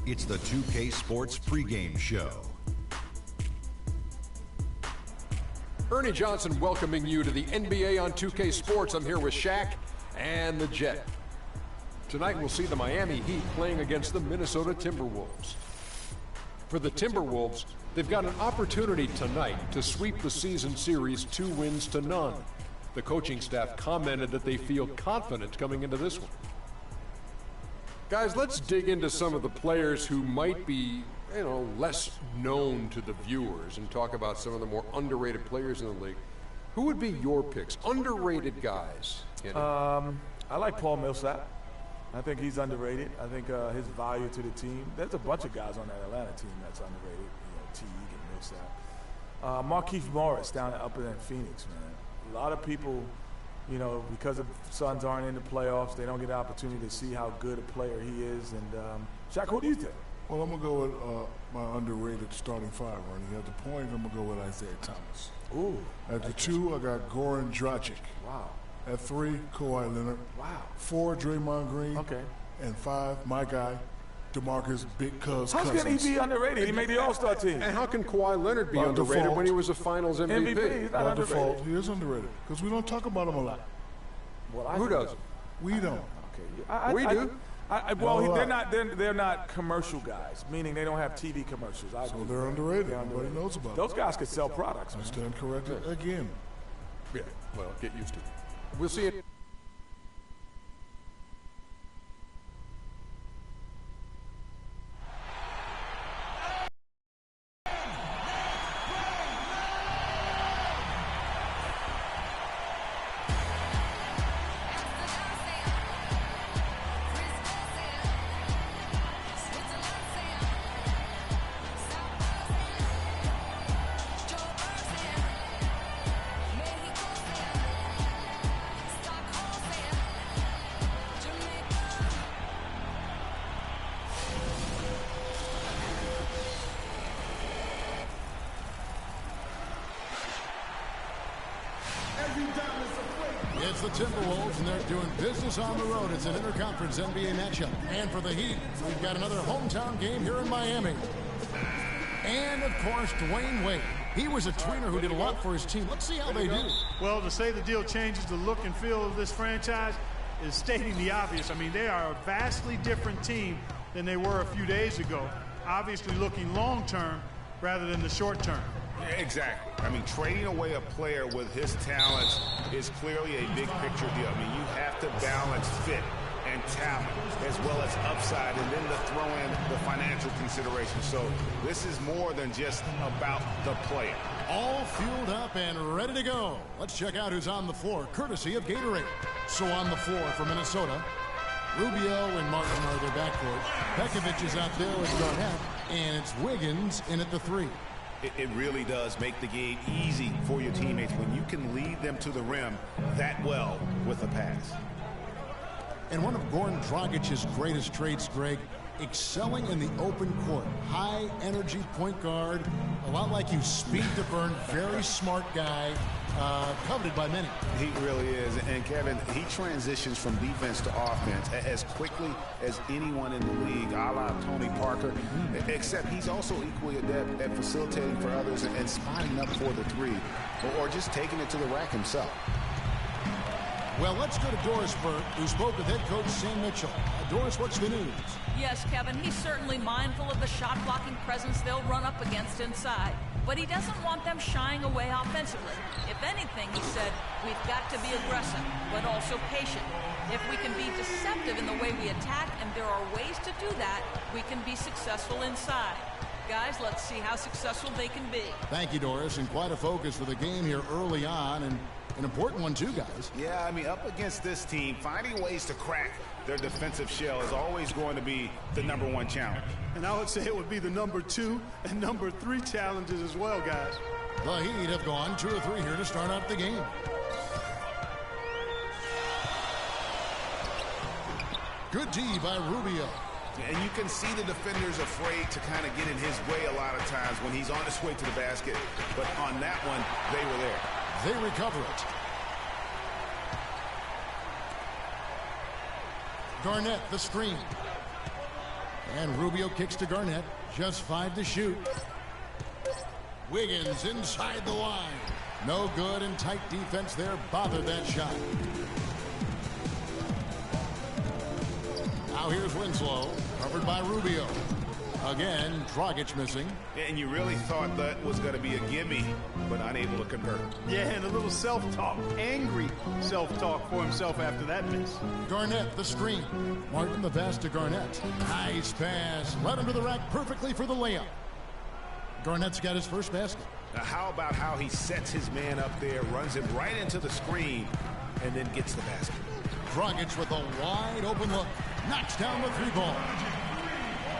It's the 2K Sports pregame show. Ernie Johnson welcoming you to the NBA on 2K Sports. I'm here with Shaq and the Jet. Tonight we'll see the Miami Heat playing against the Minnesota Timberwolves. For the Timberwolves, they've got an opportunity tonight to sweep the season series 2-0. The coaching staff commented that they feel confident coming into this one. Guys, let's dig into some of the players who might be, less known to the viewers and talk about some of the more underrated players in the league. Who would be your picks? Underrated guys. I like Paul Millsap. I think he's underrated. I think his value to the team. There's a bunch of guys on that Atlanta team that's underrated. Teague and Millsap. Markieff Morris up in Phoenix, man. A lot of people, because the Suns aren't in the playoffs, they don't get the opportunity to see how good a player he is. And Shaq, who do you think? Well, I'm going to go with my underrated starting five, Ernie. At the point, I'm going to go with Isaiah Thomas. Ooh. At the two, I got Goran Dragic. Wow. At 3, Kawhi Leonard. Wow. 4, Draymond Green. Okay. And 5, my guy, DeMarcus Big Cuz How Cousins. can he be underrated? He made the All-Star team. And how can Kawhi Leonard be underrated default. when he was a Finals MVP? He's not By underrated. default, he is underrated because we don't talk about him a lot. Well, Who doesn't? We don't. Okay. We do. They're not commercial guys, meaning they don't have TV commercials. So they're underrated. Nobody knows about Those them. guys could sell products. I Man. stand corrected again. Yeah, well, get used to it. We'll see it. It's the Timberwolves, and they're doing business on the road. It's an interconference NBA matchup. And for the Heat, we've got another hometown game here in Miami. And, of course, Dwyane Wade. He was a tweener who did a lot for his team. Let's see how they do. Well, to say the deal changes the look and feel of this franchise is stating the obvious. I mean, they are a vastly different team than they were a few days ago. Obviously looking long-term rather than the short-term. Exactly. I mean, trading away a player with his talents is clearly a big picture deal. I mean, you have to balance fit and talent as well as upside, and then to throw in the financial considerations. So this is more than just about the player. All fueled up and ready to go. Let's check out who's on the floor, courtesy of Gatorade. So on the floor for Minnesota, Rubio and Martin are their backcourt. Pekovic is out there with Garnett, and it's Wiggins in at the 3. It really does make the game easy for your teammates when you can lead them to the rim that well with a pass. And one of Goran Dragic's greatest traits, Greg, excelling in the open court. High energy point guard, a lot like you, speed to burn, very smart guy, coveted by many. He really is. And Kevin, he transitions from defense to offense as quickly as anyone in the league, a la Tony Parker, except he's also equally adept at facilitating for others and spotting up for the 3 or just taking it to the rack himself. Well, let's go to Doris Burke, who spoke with head coach Sam Mitchell. Doris, what's the news? Yes, Kevin, he's certainly mindful of the shot-blocking presence they'll run up against inside, but he doesn't want them shying away offensively. If anything, he said, we've got to be aggressive, but also patient. If we can be deceptive in the way we attack, and there are ways to do that, we can be successful inside. Guys, let's see how successful they can be. Thank you, Doris, and quite a focus for the game here early on, and an important one too, guys. Yeah, I mean, up against this team, finding ways to crack their defensive shell is always going to be the #1 challenge. And I would say it would be the #2 and #3 challenges as well, guys. The Heat have gone 2 of 3 here to start out the game. Good D by Rubio. And you can see the defenders afraid to kind of get in his way a lot of times when he's on his way to the basket. But on that one, they were there. They recover it. Garnett, the screen. And Rubio kicks to Garnett. Just 5 to shoot. Wiggins inside the line. No good, and tight defense there bothered that shot. Now here's Winslow, covered by Rubio. Again, Dragic missing. And you really thought that was going to be a gimme, but unable to convert. Yeah, and a little self-talk, angry self-talk for himself after that miss. Garnett, the screen. Martin the pass to Garnett. Nice pass. Led him to the rack perfectly for the layup. Garnett's got his first basket. Now how about how he sets his man up there, runs him right into the screen, and then gets the basket. Dragic with a wide open look. Knocks down the 3-ball.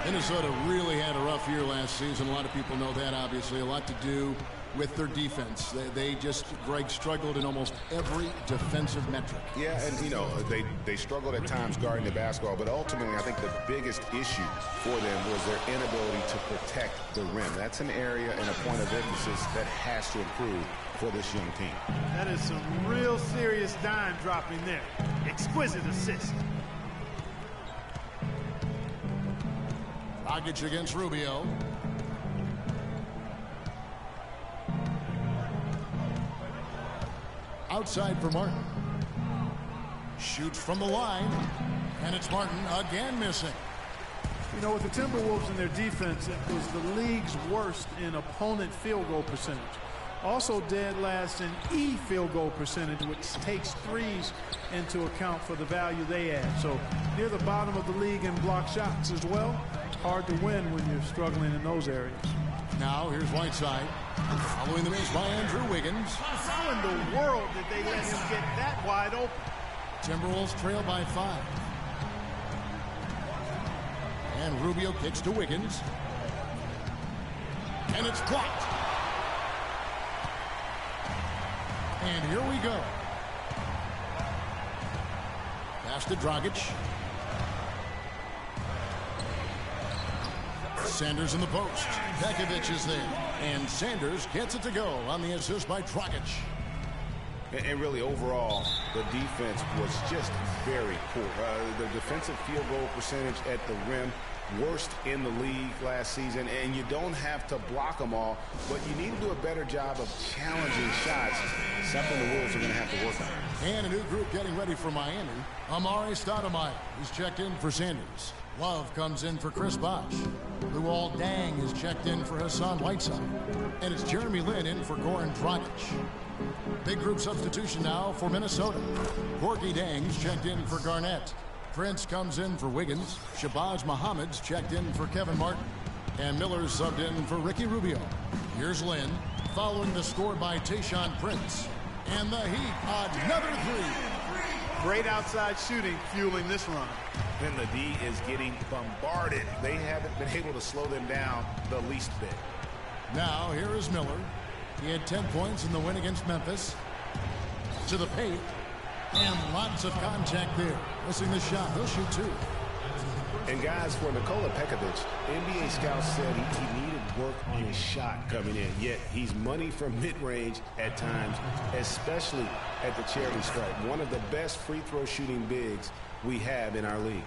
Minnesota really had a rough year last season. A lot of people know that, obviously. A lot to do with their defense. They just, Greg, struggled in almost every defensive metric. Yeah, and, you know, they struggled at times guarding the basketball, but ultimately I think the biggest issue for them was their inability to protect the rim. That's an area and a point of emphasis that has to improve for this young team. That is some real serious dime dropping there. Exquisite assist. Dragic against Rubio. Outside for Martin. Shoots from the line. And it's Martin again missing. You know, with the Timberwolves in their defense, it was the league's worst in opponent field goal percentage. Also dead last in field goal percentage, which takes threes into account for the value they add. So near the bottom of the league in block shots as well. It's hard to win when you're struggling in those areas. Now here's Whiteside. Following the miss by Andrew Wiggins. How in the world did they let him get that wide open? Timberwolves trail by 5. And Rubio kicks to Wiggins. And it's blocked. And here we go. Pass to Dragic. Sanders in the post. Pekovic is there. And Sanders gets it to go on the assist by Dragic. And really, overall, the defense was just very poor. The defensive field goal percentage at the rim, worst in the league last season. And you don't have to block them all, but you need to do a better job of challenging shots, something the Wolves are going to have to work on. And a new group getting ready for Miami. Amari Stoudemire is checked in for Sanders. Love comes in for Chris Bosh. Luol Deng is checked in for Hassan Whiteside. And it's Jeremy Lin in for Goran Dragic. Big group substitution now for Minnesota. Corky Dang's checked in for Garnett. Prince comes in for Wiggins. Shabazz Muhammad's checked in for Kevin Martin. And Miller's subbed in for Ricky Rubio. Here's Lin, following the score by Tayshaun Prince. And the Heat, another 3. Great outside shooting fueling this run. Then the D is getting bombarded. They haven't been able to slow them down the least bit. Now here is Miller. He had 10 points in the win against Memphis. To the paint. And lots of contact there. Missing the shot. He'll shoot 2. And guys, for Nikola Pekovic, NBA scouts said he needed work on his shot coming in. Yet he's money from mid-range at times, especially at the charity stripe. One of the best free throw shooting bigs we have in our league.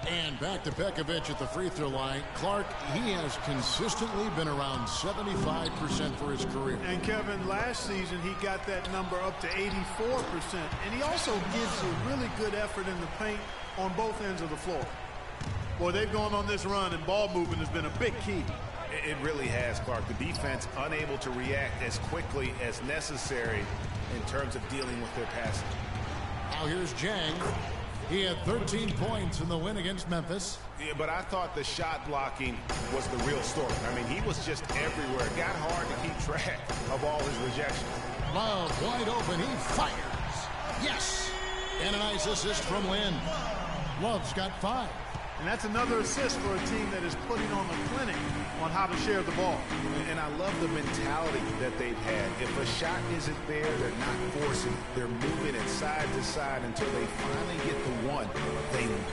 And back to Pekovic at the free throw line. Clark, he has consistently been around 75% for his career. And Kevin, last season he got that number up to 84%. And he also gives a really good effort in the paint on both ends of the floor. Boy, they've gone on this run, and ball movement has been a big key. It really has, Clark. The defense unable to react as quickly as necessary in terms of dealing with their passing. Now here's Jang. He had 13 points in the win against Memphis. Yeah, but I thought the shot blocking was the real story. I mean, he was just everywhere. It got hard to keep track of all his rejections. Love wide open. He fires. Yes. And a nice assist from Lin. Love's got 5. And that's another assist for a team that is putting on a clinic on how to share the ball. And I love the mentality that they've had. If a shot isn't there, they're not forcing. They're moving it side to side until they finally get the one they need.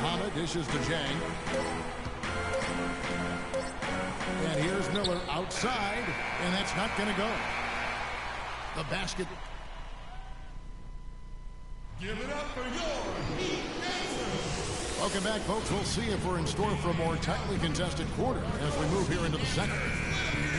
Muhammad dishes to Jang. And here's Miller outside, and that's not going to go. The basket. Give it up for your Heat Nation. Welcome back, folks. We'll see if we're in store for a more tightly contested quarter as we move here into the second.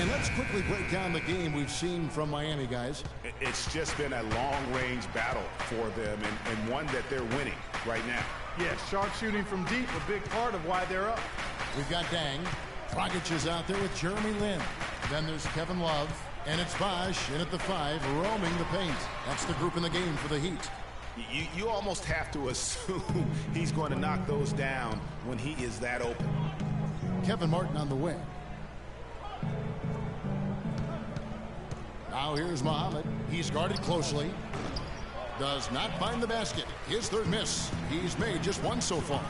And let's quickly break down the game we've seen from Miami, guys. It's just been a long-range battle for them and one that they're winning right now. Yeah, sharpshooting from deep, a big part of why they're up. We've got Dang. Dragic is out there with Jeremy Lin. Then there's Kevin Love. And it's Bosh in at the 5, roaming the paint. That's the group in the game for the Heat. You almost have to assume he's going to knock those down when he is that open. Kevin Martin on the wing. Now here's Muhammad. He's guarded closely. Does not find the basket. His third miss. He's made just one so far.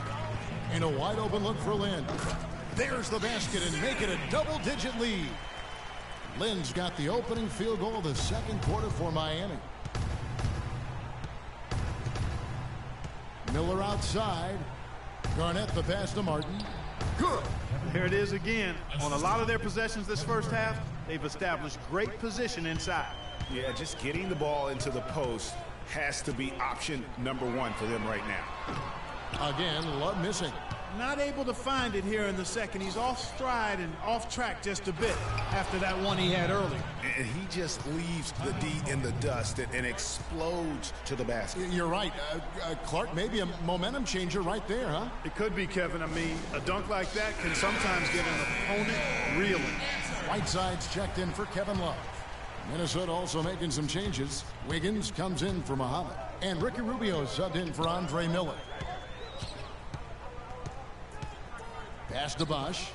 And a wide open look for Lin. There's the basket and make it a double-digit lead. Lin's got the opening field goal of the second quarter for Miami. Miller outside. Garnett the pass to Martin. Good. There it is again. On a lot of their possessions this first half, they've established great position inside. Yeah, just getting the ball into the post has to be option number one for them right now. Again, Love missing. Not able to find it here in the second. He's off stride and off track just a bit after that one he had earlier. And he just leaves the D in the dust and explodes to the basket. You're right. Clark, maybe a momentum changer right there, huh? It could be, Kevin. I mean, a dunk like that can sometimes get an opponent reeling. Whiteside's checked in for Kevin Love. Minnesota also making some changes. Wiggins comes in for Muhammad. And Ricky Rubio subbed in for Andre Miller. Pass to Bosh.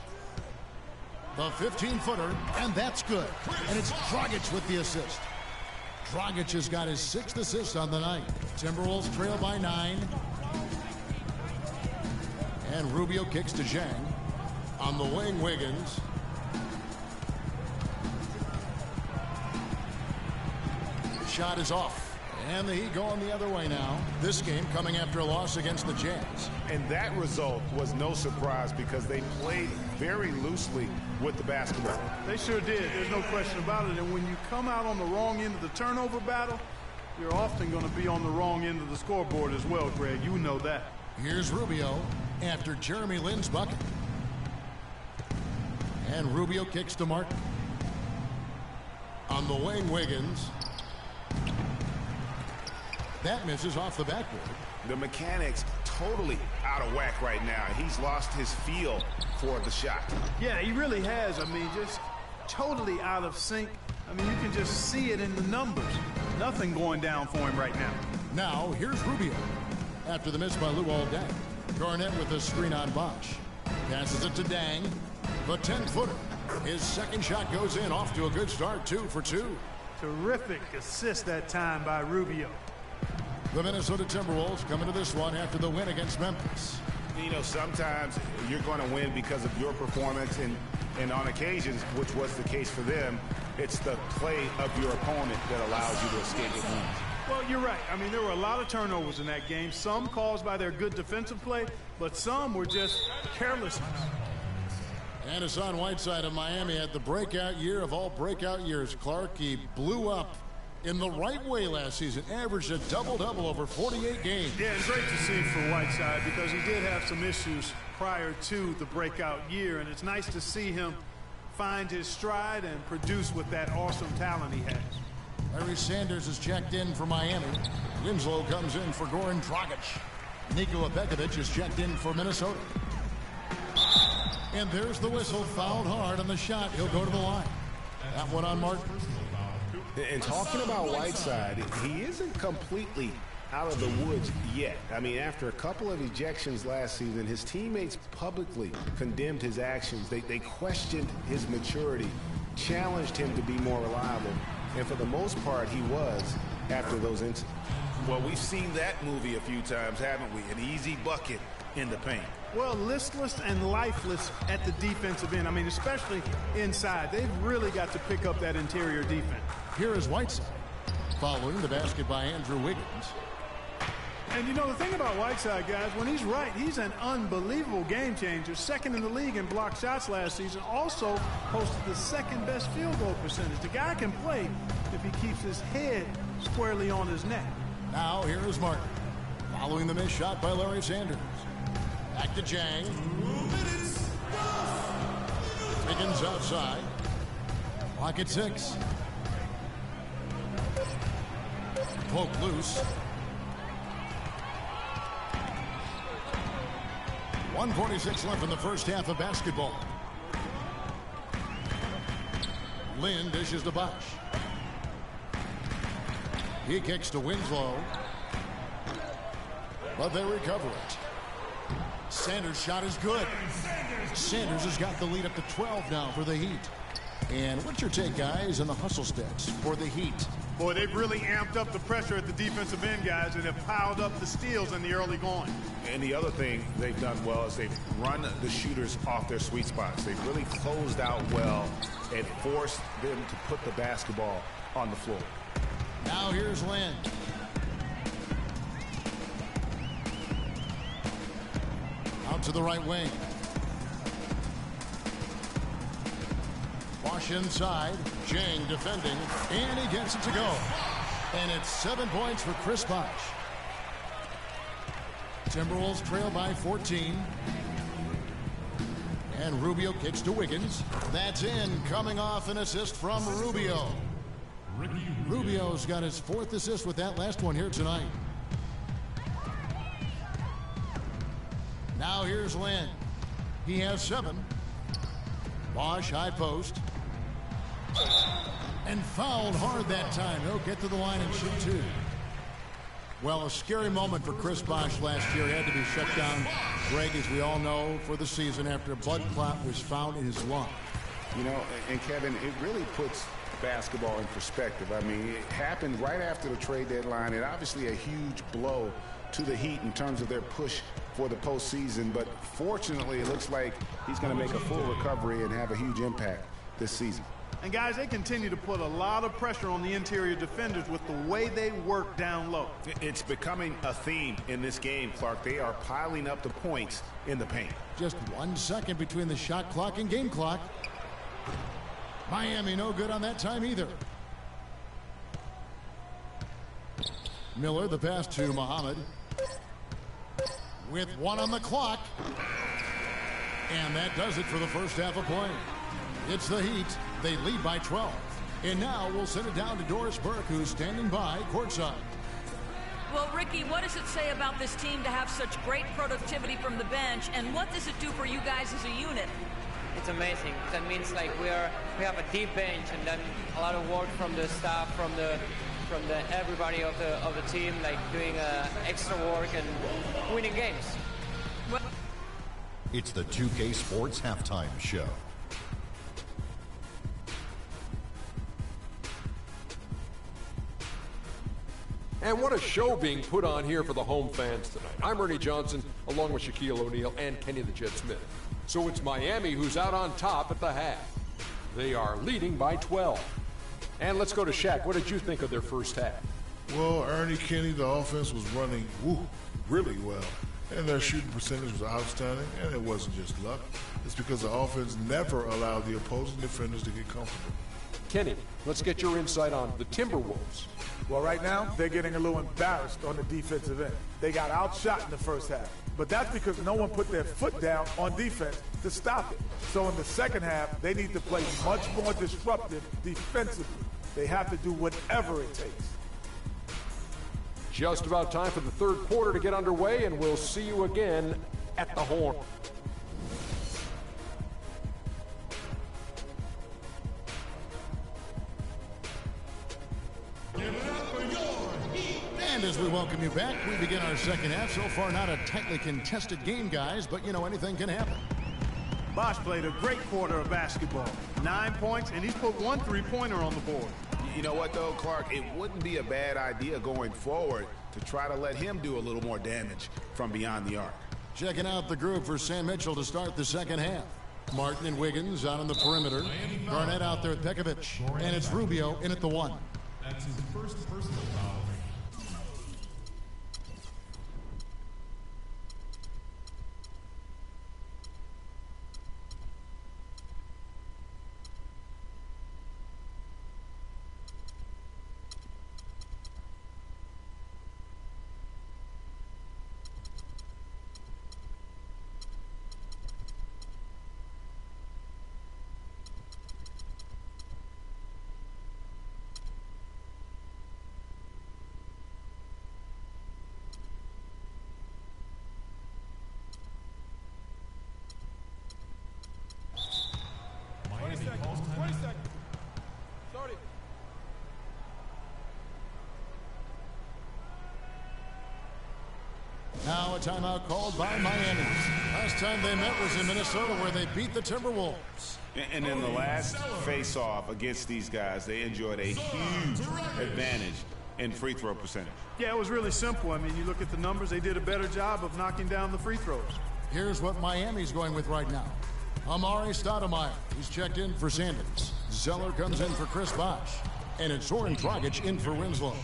The 15-footer, and that's good. And it's Dragic with the assist. Dragic has got his 6th assist on the night. Timberwolves trail by 9. And Rubio kicks to Zhang. On the wing, Wiggins. Shot is off. And the Heat going the other way now. This game coming after a loss against the Jazz. And that result was no surprise because they played very loosely with the basketball. They sure did. There's no question about it. And when you come out on the wrong end of the turnover battle, you're often going to be on the wrong end of the scoreboard as well, Greg. You know that. Here's Rubio after Jeremy Lin's bucket. And Rubio kicks to Martin. On the wing, Wiggins. That misses off the backboard. The mechanics totally out of whack right now. He's lost his feel for the shot. Yeah, he really has. I mean, just totally out of sync. I mean, you can just see it in the numbers. Nothing going down for him right now. Now, here's Rubio. After the miss by Luol Deng. Garnett with a screen on Bosh. Passes it to Dang. The 10-footer. His second shot goes in, off to a good start, 2 for 2. Terrific assist that time by Rubio. The Minnesota Timberwolves coming to this one after the win against Memphis. You know, sometimes you're going to win because of your performance, and on occasions, which was the case for them, it's the play of your opponent that allows you to escape the wins. Well, you're right. I mean, there were a lot of turnovers in that game, some caused by their good defensive play, but some were just carelessness. And Hassan Whiteside of Miami had the breakout year of all breakout years. Clark, he blew up in the right way last season, averaged a double-double over 48 games. Yeah, and great to see for Whiteside because he did have some issues prior to the breakout year, and it's nice to see him find his stride and produce with that awesome talent he has. Larry Sanders is checked in for Miami. Winslow comes in for Goran Dragic. Nikola Pekovic is checked in for Minnesota. And there's the whistle, fouled hard on the shot. He'll go to the line. That one on Martin. And talking about Whiteside, he isn't completely out of the woods yet. I mean, after a couple of ejections last season, his teammates publicly condemned his actions. They questioned his maturity, challenged him to be more reliable, and for the most part, he was after those incidents. Well, we've seen that movie a few times, haven't we? An easy bucket in the paint. Well, listless and lifeless at the defensive end. I mean, especially inside. They've really got to pick up that interior defense. Here is Whiteside, following the basket by Andrew Wiggins. And you know, the thing about Whiteside, guys, when he's right, he's an unbelievable game changer. Second in the league in blocked shots last season. Also posted the second best field goal percentage. The guy can play if he keeps his head squarely on his neck. Now here is Martin, following the missed shot by Larry Sanders. Back to Jang. Wiggins outside. Clock at 6. Poke loose. 1:46 left in the first half of basketball. Lynn dishes to Bosch. He kicks to Winslow. But they recover it. Sanders' shot is good. Sanders has got the lead up to 12 now for the Heat. And what's your take, guys, on the hustle stats for the Heat? Boy, they've really amped up the pressure at the defensive end, guys, and have piled up the steals in the early going. And the other thing they've done well is they've run the shooters off their sweet spots. They've really closed out well and forced them to put the basketball on the floor. Now here's Lynn. Out to the right wing. Bosch inside. Jang defending. And he gets it to go. And it's 7 points for Chris Bosch. Timberwolves trail by 14. And Rubio kicks to Wiggins. That's in, coming off an assist from Rubio. Rubio's got his 4th assist with that last one here tonight. Now here's Lynn. He has 7. Bosch high post. And fouled hard that time. He'll get to the line and shoot 2. Well, a scary moment for Chris Bosch last year. He had to be shut down, Greg, as we all know, for the season after a blood clot was found in his lung. You know, and Kevin, it really puts basketball in perspective. I mean, it happened right after the trade deadline, and obviously a huge blow to the Heat in terms of their push for the postseason. But fortunately, it looks like he's going to make a full recovery and have a huge impact this season. And guys, they continue to put a lot of pressure on the interior defenders with the way they work down low. It's becoming a theme in this game, Clark. They are piling up the points in the paint. Just 1 second between the shot clock and game clock. Miami no good on that time either. Miller, the pass to Muhammad. With 1 on the clock. And that does it for the first half of play. It's the Heat. They lead by 12. And now we'll send it down to Doris Burke, who's standing by courtside. Well, Ricky, what does it say about this team to have such great productivity from the bench, and what does it do for you guys as a unit? It's amazing. That means like we have a deep bench, and then a lot of work from the staff, from the everybody of the team, like doing extra work and winning games. It's the 2K Sports Halftime Show. And what a show being put on here for the home fans tonight. I'm Ernie Johnson, along with Shaquille O'Neal and Kenny the Jet Smith. So it's Miami who's out on top at the half. They are leading by 12. And let's go to Shaq. What did you think of their first half? Well, Ernie, Kenny, the offense was running really well. And their shooting percentage was outstanding, and it wasn't just luck. It's because the offense never allowed the opposing defenders to get comfortable. Kenny, let's get your insight on the Timberwolves. Well, right now, they're getting a little embarrassed on the defensive end. They got outshot in the first half. But that's because no one put their foot down on defense to stop it. So in the second half, they need to play much more disruptive defensively. They have to do whatever it takes. Just about time for the third quarter to get underway, and we'll see you again at the Horn. And as we welcome you back, we begin our second half. So far, not a tightly contested game, guys, but, you know, anything can happen. Bosch played a great quarter of basketball. 9 points, and he's put 1 3-pointer on the board. You know what, though, Clark? It wouldn't be a bad idea going forward to try to let him do a little more damage from beyond the arc. Checking out the group for Sam Mitchell to start the second half. Martin and Wiggins out on the perimeter. Garnett out there at Pekovic. And it's Rubio in at the 1. That's his first personal foul. 20 seconds. Starting. Now a timeout called by Miami. Last time they met was in Minnesota, where they beat the Timberwolves. And in the last face-off against these guys, they enjoyed a huge advantage in free throw percentage. Yeah, it was really simple. I mean, you look at the numbers, they did a better job of knocking down the free throws. Here's what Miami's going with right now. Amari Stoudemire, he's checked in for Sanders. Zeller comes in for Chris Bosh. And it's Zoran Dragic in for Winslow.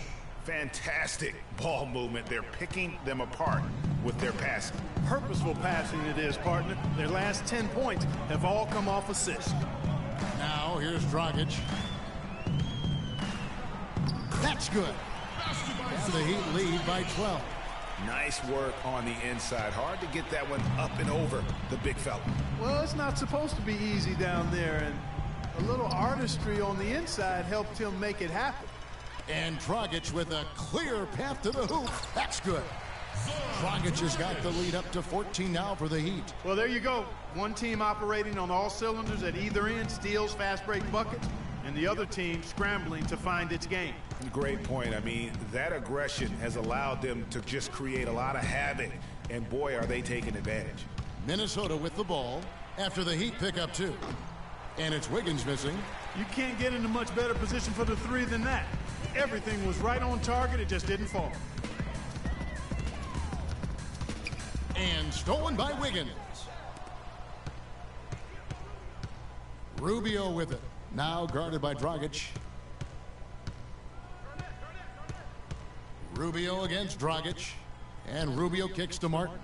Fantastic ball movement. They're picking them apart with their passing. Purposeful passing it is, partner. Their last 10 points have all come off assists. Now here's Dragic. That's good. And the Heat lead by 12. Nice work on the inside. Hard to get that one up and over the big fella. Well, it's not supposed to be easy down there, and a little artistry on the inside helped him make it happen. And Dragic with a clear path to the hoop. That's good. Dragic has got the lead up to 14 now for the Heat. Well, there you go. One team operating on all cylinders at either end, steals, fast break buckets, and the other team scrambling to find its game. Great point. I mean, that aggression has allowed them to just create a lot of havoc, and boy, are they taking advantage. Minnesota with the ball after the Heat pick up 2. And it's Wiggins missing. You can't get in a much better position for the 3 than that. Everything was right on target, it just didn't fall. And stolen by Wiggins. Rubio with it. Now guarded by Dragic. Rubio against Dragic. And Rubio kicks to Martin.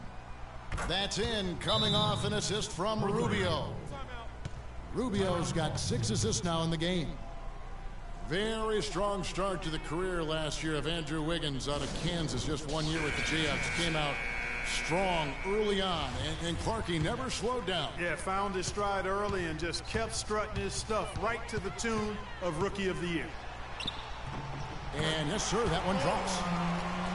That's in, coming off an assist from Rubio. Rubio's got 6 assists now in the game. Very strong start to the career last year of Andrew Wiggins out of Kansas. Just 1 year with the Jayhawks. Came out strong early on, and Clarkie never slowed down. Yeah, found his stride early and just kept strutting his stuff right to the tune of Rookie of the Year. And yes, sir, that one drops.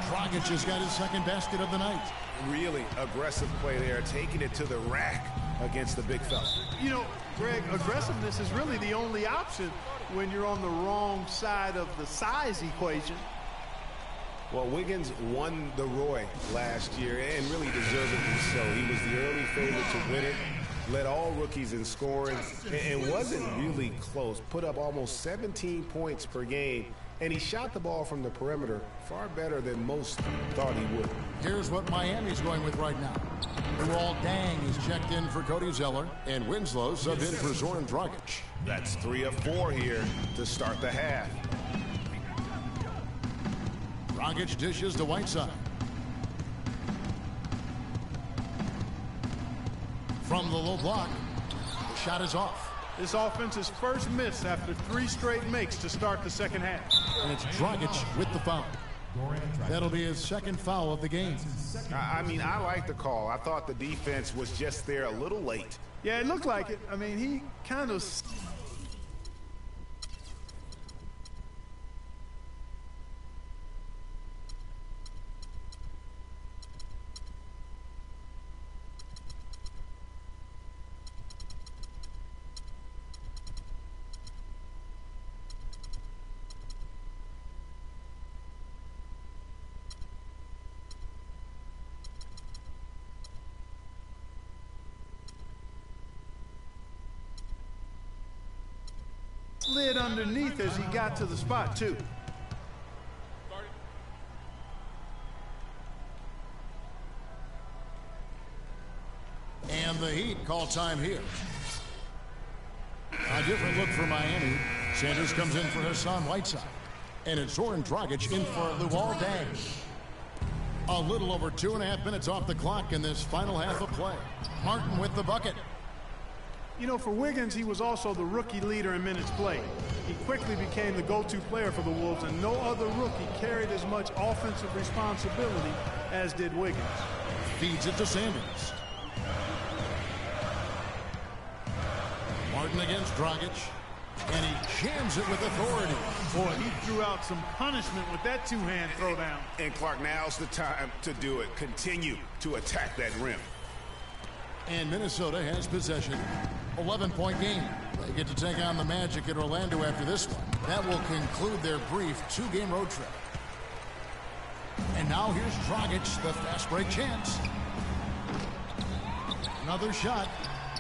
Dragic has got his second basket of the night. Really aggressive play there, taking it to the rack against the big fella. You know, Greg, aggressiveness is really the only option when you're on the wrong side of the size equation. Well, Wiggins won the Roy last year, and really deservedly so. He was the early favorite to win it, led all rookies in scoring, and wasn't really close. Put up almost 17 points per game, and he shot the ball from the perimeter far better than most thought he would. Here's what Miami's going with right now. Luol Deng is checked in for Cody Zeller, and Winslow subbed in for Zoran Dragic. That's 3 of 4 here to start the half. Dragic dishes to Whiteside. From the low block, the shot is off. This offense's first miss after 3 straight makes to start the second half. And it's Dragic with the foul. That'll be his second foul of the game. I mean, I like the call. I thought the defense was just there a little late. Yeah, it looked like it. I mean, he kind of... slid underneath as he got to the spot, too. And the Heat call time here. A different look for Miami. Sanders comes in for Hassan Whiteside. And it's Zoran Dragic in for Luol Deng. A little over 2.5 minutes off the clock in this final half of play. Martin with the bucket. You know, for Wiggins, he was also the rookie leader in minutes played. He quickly became the go-to player for the Wolves, and no other rookie carried as much offensive responsibility as did Wiggins. Feeds it to Sanders. Martin against Dragic, and he jams it with authority. Boy, he threw out some punishment with that two-hand throwdown. And Clark, now's the time to do it. Continue to attack that rim. And Minnesota has possession. 11-point game. They get to take on the Magic at Orlando after this one. That will conclude their brief 2-game road trip. And now here's Dragic, the fast break chance. Another shot,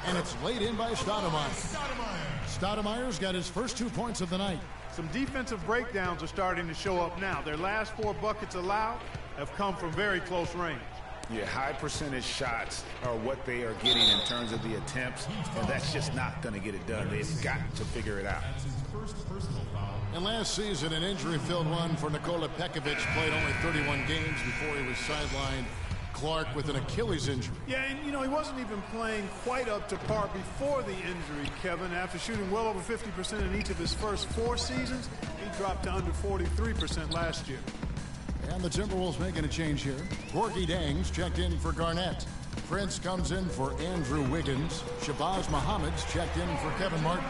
and it's laid in by Stoudemire. Stoudemire's got his first 2 points of the night. Some defensive breakdowns are starting to show up now. Their last 4 buckets allowed have come from very close range. Yeah, high percentage shots are what they are getting in terms of the attempts, and that's just not going to get it done. They've got to figure it out. And last season, an injury-filled one for Nikola Pekovic. Played only 31 games before he was sidelined. Clark with an Achilles injury. Yeah, and he wasn't even playing quite up to par before the injury, Kevin. After shooting well over 50% in each of his first 4 seasons, he dropped to under 43% last year. And the Timberwolves making a change here. Gorgie Dang's checked in for Garnett. Prince comes in for Andrew Wiggins. Shabazz Muhammad's checked in for Kevin Martin.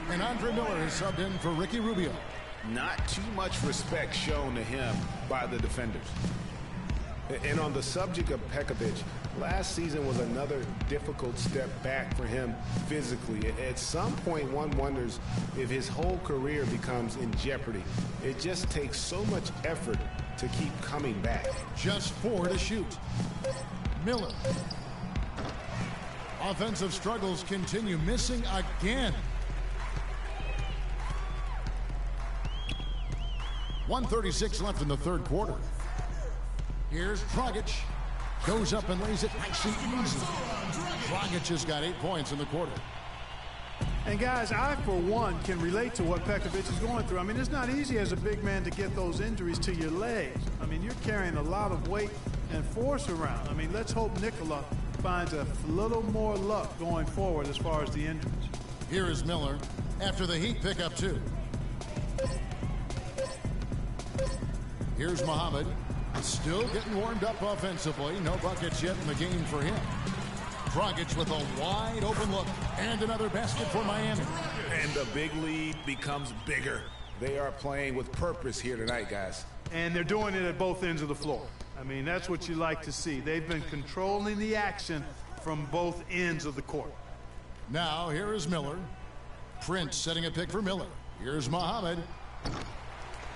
And Andre Miller is subbed in for Ricky Rubio. Not too much respect shown to him by the defenders. And on the subject of Pekovic, last season was another difficult step back for him physically. At some point, one wonders if his whole career becomes in jeopardy. It just takes so much effort to keep coming back. Just 4 to shoot. Miller. Offensive struggles continue, missing again. 1:36 left in the third quarter. Here's Dragic. Goes up and lays it nice and easy. Dragic has got 8 points in the quarter. And guys, I, for one, can relate to what Pekovic is going through. I mean, it's not easy as a big man to get those injuries to your legs. I mean, you're carrying a lot of weight and force around. I mean, let's hope Nikola finds a little more luck going forward as far as the injuries. Here is Miller after the Heat pick up 2. Here's Muhammad. Still getting warmed up offensively. No buckets yet in the game for him. Dragic with a wide open look. And another basket for Miami. And the big lead becomes bigger. They are playing with purpose here tonight, guys. And they're doing it at both ends of the floor. I mean, that's what you like to see. They've been controlling the action from both ends of the court. Now, here is Miller. Prince setting a pick for Miller. Here's Muhammad.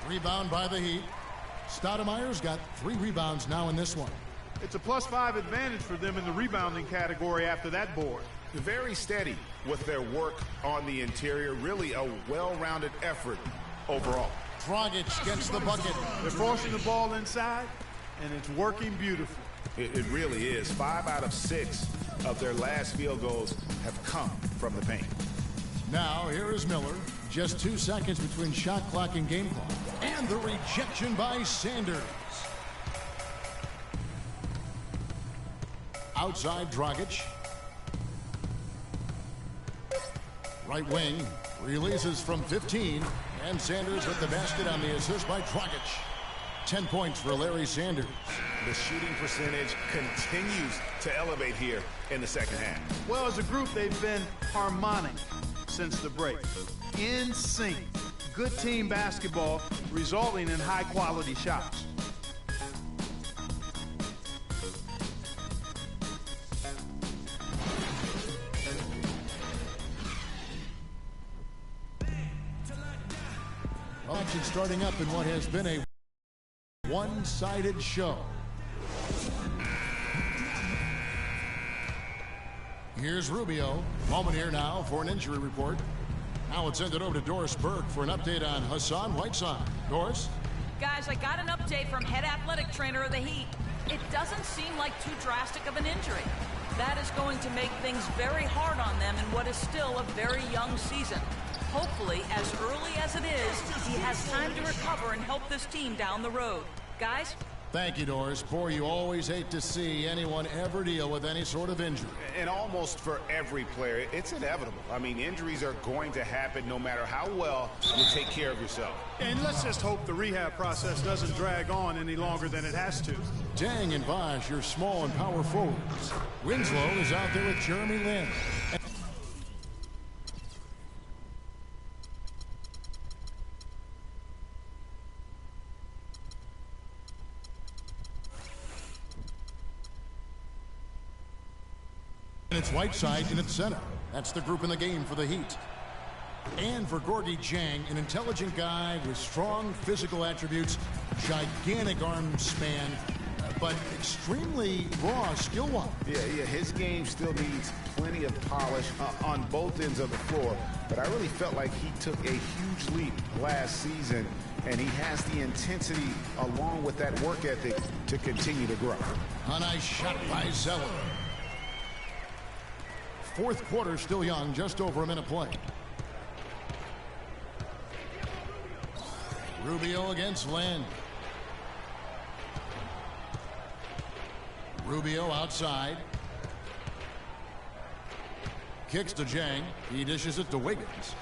Rebound by the Heat. Stoudemire's got 3 rebounds now in this one. It's a +5 advantage for them in the rebounding category after that board. Very steady with their work on the interior. Really a well-rounded effort overall. Dragic gets the bucket. They're forcing the ball inside, and it's working beautifully. It really is. 5 out of 6 of their last field goals have come from the paint. Now, here is Miller. Just 2 seconds between shot clock and game clock. And the rejection by Sanders. Outside Dragic. Right wing. Releases from 15. And Sanders with the basket on the assist by Dragic. 10 points for Larry Sanders. The shooting percentage continues to elevate here in the second half. Well, as a group, they've been harmonic since the break. In sync. Good team basketball resulting in high-quality shots. Action starting up in what has been a one-sided show. Here's Rubio. Moment here now for an injury report. Now let's send it over to Doris Burke for an update on Hassan Whiteside. Doris? Guys, I got an update from head athletic trainer of the Heat. It doesn't seem like too drastic of an injury. That is going to make things very hard on them in what is still a very young season. Hopefully, as early as it is, he has time to recover and help this team down the road. Guys? Thank you, Doris. Boy, you always hate to see anyone ever deal with any sort of injury. And almost for every player, it's inevitable. I mean, injuries are going to happen no matter how well you take care of yourself. And let's just hope the rehab process doesn't drag on any longer than it has to. Dang and Bosch, your small and power forwards. Winslow is out there with Jeremy Lin. And it's Whiteside in its center. That's the group in the game for the Heat. And for Gorgie Jang, an intelligent guy with strong physical attributes, gigantic arm span, but extremely raw skill-wise. Yeah, his game still needs plenty of polish on both ends of the floor. But I really felt like he took a huge leap last season, and he has the intensity along with that work ethic to continue to grow. A nice shot by Zeller. Fourth quarter still young, just over a minute play. Rubio against Lynn. Rubio outside. Kicks to Jang. He dishes it to Wiggins.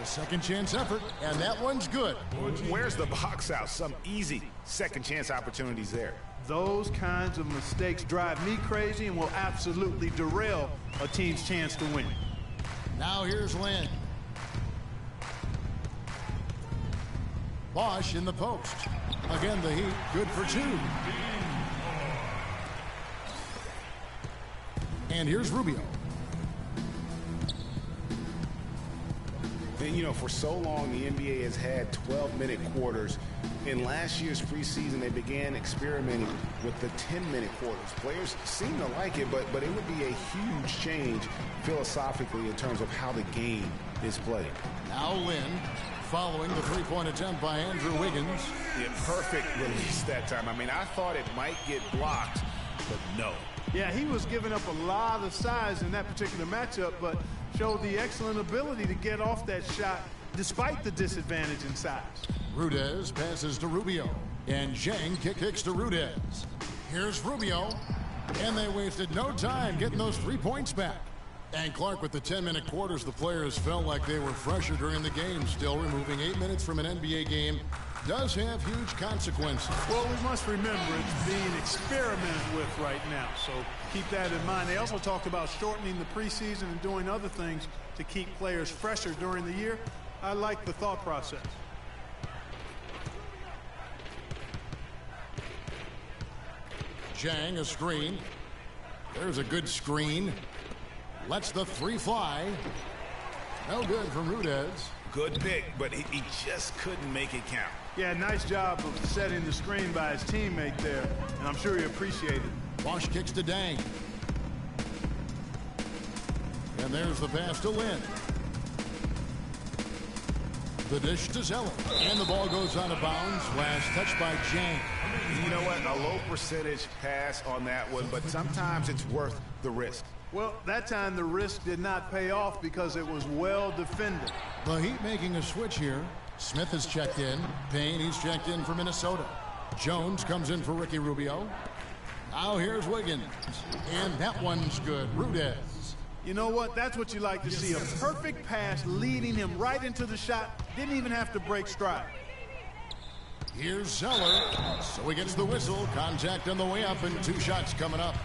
A second chance effort, and that one's good. Where's the box out? Some easy second chance opportunities there. Those kinds of mistakes drive me crazy and will absolutely derail a team's chance to win. Now here's Lynn. Bosch in the post. Again, the Heat, good for two. And here's Rubio. And, you know, for so long, the NBA has had 12-minute quarters. In last year's preseason, they began experimenting with the 10-minute quarters. Players seem to like it, but it would be a huge change philosophically in terms of how the game is played. Now Lynn, following the three-point attempt by Andrew Wiggins. Yeah, perfect release that time. I mean, I thought it might get blocked, but no. Yeah, he was giving up a lot of size in that particular matchup, but showed the excellent ability to get off that shot despite the disadvantage in size. Rudez passes to Rubio, and Jang kicks to Rudez. Here's Rubio, and they wasted no time getting those 3 points back. And Clark, with the 10-minute quarters, the players felt like they were fresher during the game. Still, removing 8 minutes from an NBA game does have huge consequences. Well, we must remember it's being experimented with right now, so keep that in mind. They also talked about shortening the preseason and doing other things to keep players fresher during the year. I like the thought process. Jang, a screen. There's a good screen. Lets the three fly. No good from Rudez. Good pick, but he just couldn't make it count. Yeah, nice job of setting the screen by his teammate there, and I'm sure he appreciated it. Bosch kicks to Dang. And there's the pass to Lynn. The dish to Zeller. And the ball goes out of bounds. Last touch by Jang. You know what? A low percentage pass on that one, but sometimes it's worth the risk. Well, that time the risk did not pay off because it was well defended. The Heat making a switch here. Smith has checked in. Payne, he's checked in for Minnesota. Jones comes in for Ricky Rubio. Now here's Wiggins. And that one's good. Rudez. You know what? That's what you like to see. A perfect pass leading him right into the shot. Didn't even have to break stride. Here's Zeller. So he gets the whistle. Contact on the way up and 2 shots coming up.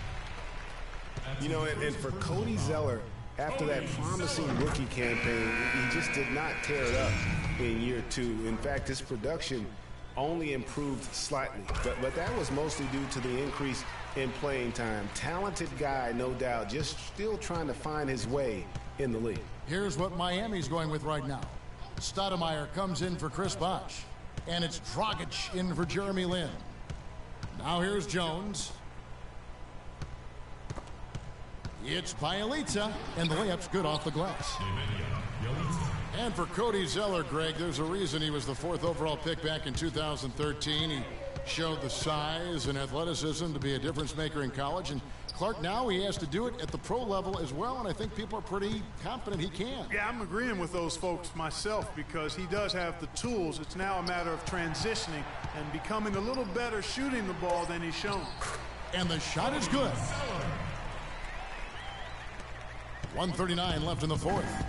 You know, and for Cody Zeller, after that promising rookie campaign, he just did not tear it up in year 2. In fact, his production only improved slightly. But that was mostly due to the increase in playing time. Talented guy, no doubt, just still trying to find his way in the league. Here's what Miami's going with right now. Stoudemire comes in for Chris Bosh. And it's Dragic in for Jeremy Lin. Now here's Jones. It's Bielitsa, and the layup's good off the glass. And for Cody Zeller, Greg, there's a reason he was the 4th overall pick back in 2013. He showed the size and athleticism to be a difference maker in college. And Clark, now he has to do it at the pro level as well, and I think people are pretty confident he can. Yeah, I'm agreeing with those folks myself because he does have the tools. It's now a matter of transitioning and becoming a little better shooting the ball than he's shown. And the shot is good. 1:39 left in the 4th.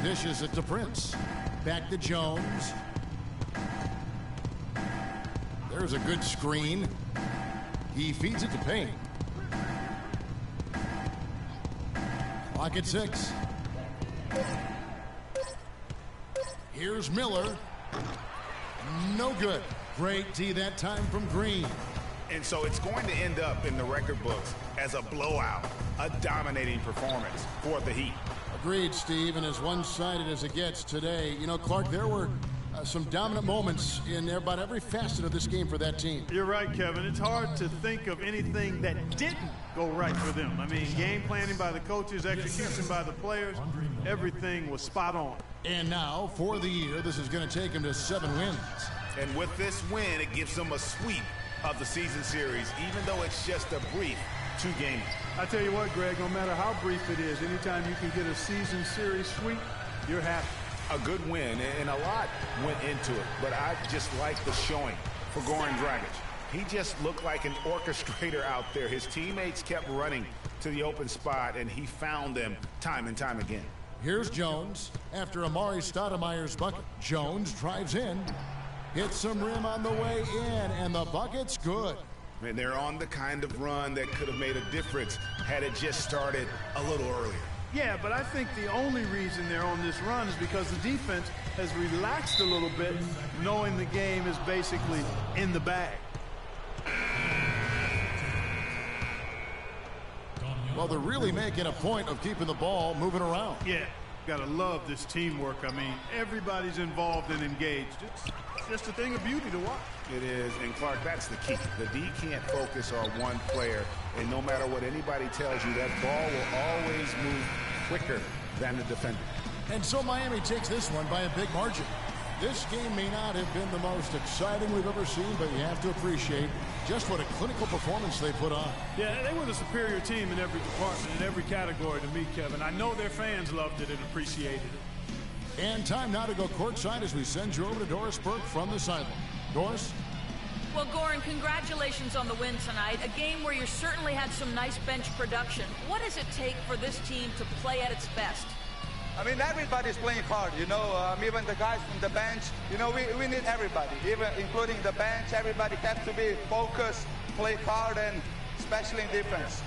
Dishes it to Prince. Back to Jones. There's a good screen. He feeds it to Payne. Clock at 6. Here's Miller. No good. Great D that time from Green. And so it's going to end up in the record books as a blowout, a dominating performance for the Heat. Agreed, Steve, and as one-sided as it gets today. You know, Clark, there were some dominant moments in about every facet of this game for that team. You're right, Kevin. It's hard to think of anything that didn't go right for them. I mean, game planning by the coaches, execution by the players, everything was spot on. And now, for the year, this is going to take them to 7 wins. And with this win, it gives them a sweep of the season series, even though it's just a brief 2-game. I tell you what, Greg, no matter how brief it is, anytime you can get a season series sweep, you're happy. A good win, and a lot went into it, but I just like the showing for Goran Dragic. He just looked like an orchestrator out there. His teammates kept running to the open spot, and he found them time and time again. Here's Jones after Amari Stoudemire's bucket. Jones drives in, hits some rim on the way in, and the bucket's good. And they're on the kind of run that could have made a difference had it just started a little earlier. Yeah, but I think the only reason they're on this run is because the defense has relaxed a little bit, knowing the game is basically in the bag. Well, they're really making a point of keeping the ball moving around. Yeah, gotta love this teamwork. I mean, everybody's involved and engaged. It's just a thing of beauty to watch. It is, and Clark, that's the key. The D can't focus on one player, and no matter what anybody tells you, that ball will always move quicker than the defender. And so Miami takes this one by a big margin. This game may not have been the most exciting we've ever seen, but you have to appreciate just what a clinical performance they put on. Yeah, they were the superior team in every department, in every category to me, Kevin. I know their fans loved it and appreciated it. And time now to go courtside as we send you over to Doris Burke from the sideline. Doris? Well, Goran, congratulations on the win tonight. A game where you certainly had some nice bench production. What does it take for this team to play at its best? I mean, everybody's playing hard, you know, even the guys from the bench. You know, we need everybody, even including the bench. Everybody has to be focused, play hard, and especially in defense.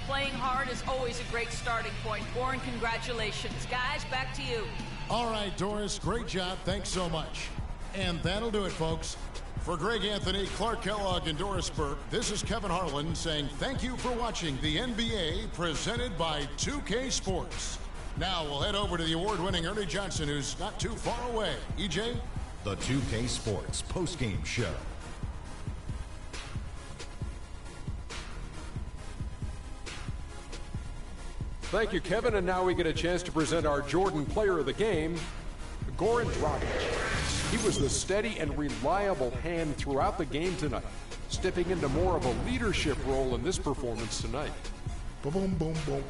Playing hard is always a great starting point. Goran, congratulations. Guys, back to you. All right, Doris, great job. Thanks so much. And that'll do it, folks. For Greg Anthony, Clark Kellogg, and Doris Burke, this is Kevin Harlan saying thank you for watching the NBA presented by 2K Sports. Now we'll head over to the award-winning Ernie Johnson, who's not too far away. EJ? The 2K Sports postgame show. Thank you, Kevin. And now we get a chance to present our Jordan Player of the Game, Goran Dragic. He was the steady and reliable hand throughout the game tonight, stepping into more of a leadership role in this performance tonight. Boom, boom, boom, boom.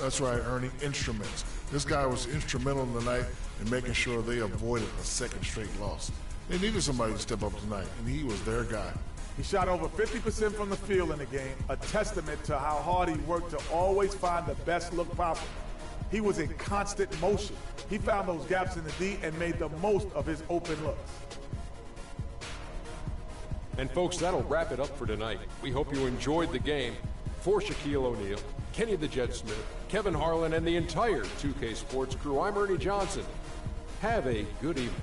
That's right, Ernie. Instruments. This guy was instrumental tonight in making sure they avoided a second straight loss. They needed somebody to step up tonight, and he was their guy. He shot over 50% from the field in the game, a testament to how hard he worked to always find the best look possible. He was in constant motion. He found those gaps in the D and made the most of his open looks. And folks, that'll wrap it up for tonight. We hope you enjoyed the game. For Shaquille O'Neal, Kenny the Jet Smith, Kevin Harlan, and the entire 2K Sports crew, I'm Ernie Johnson. Have a good evening.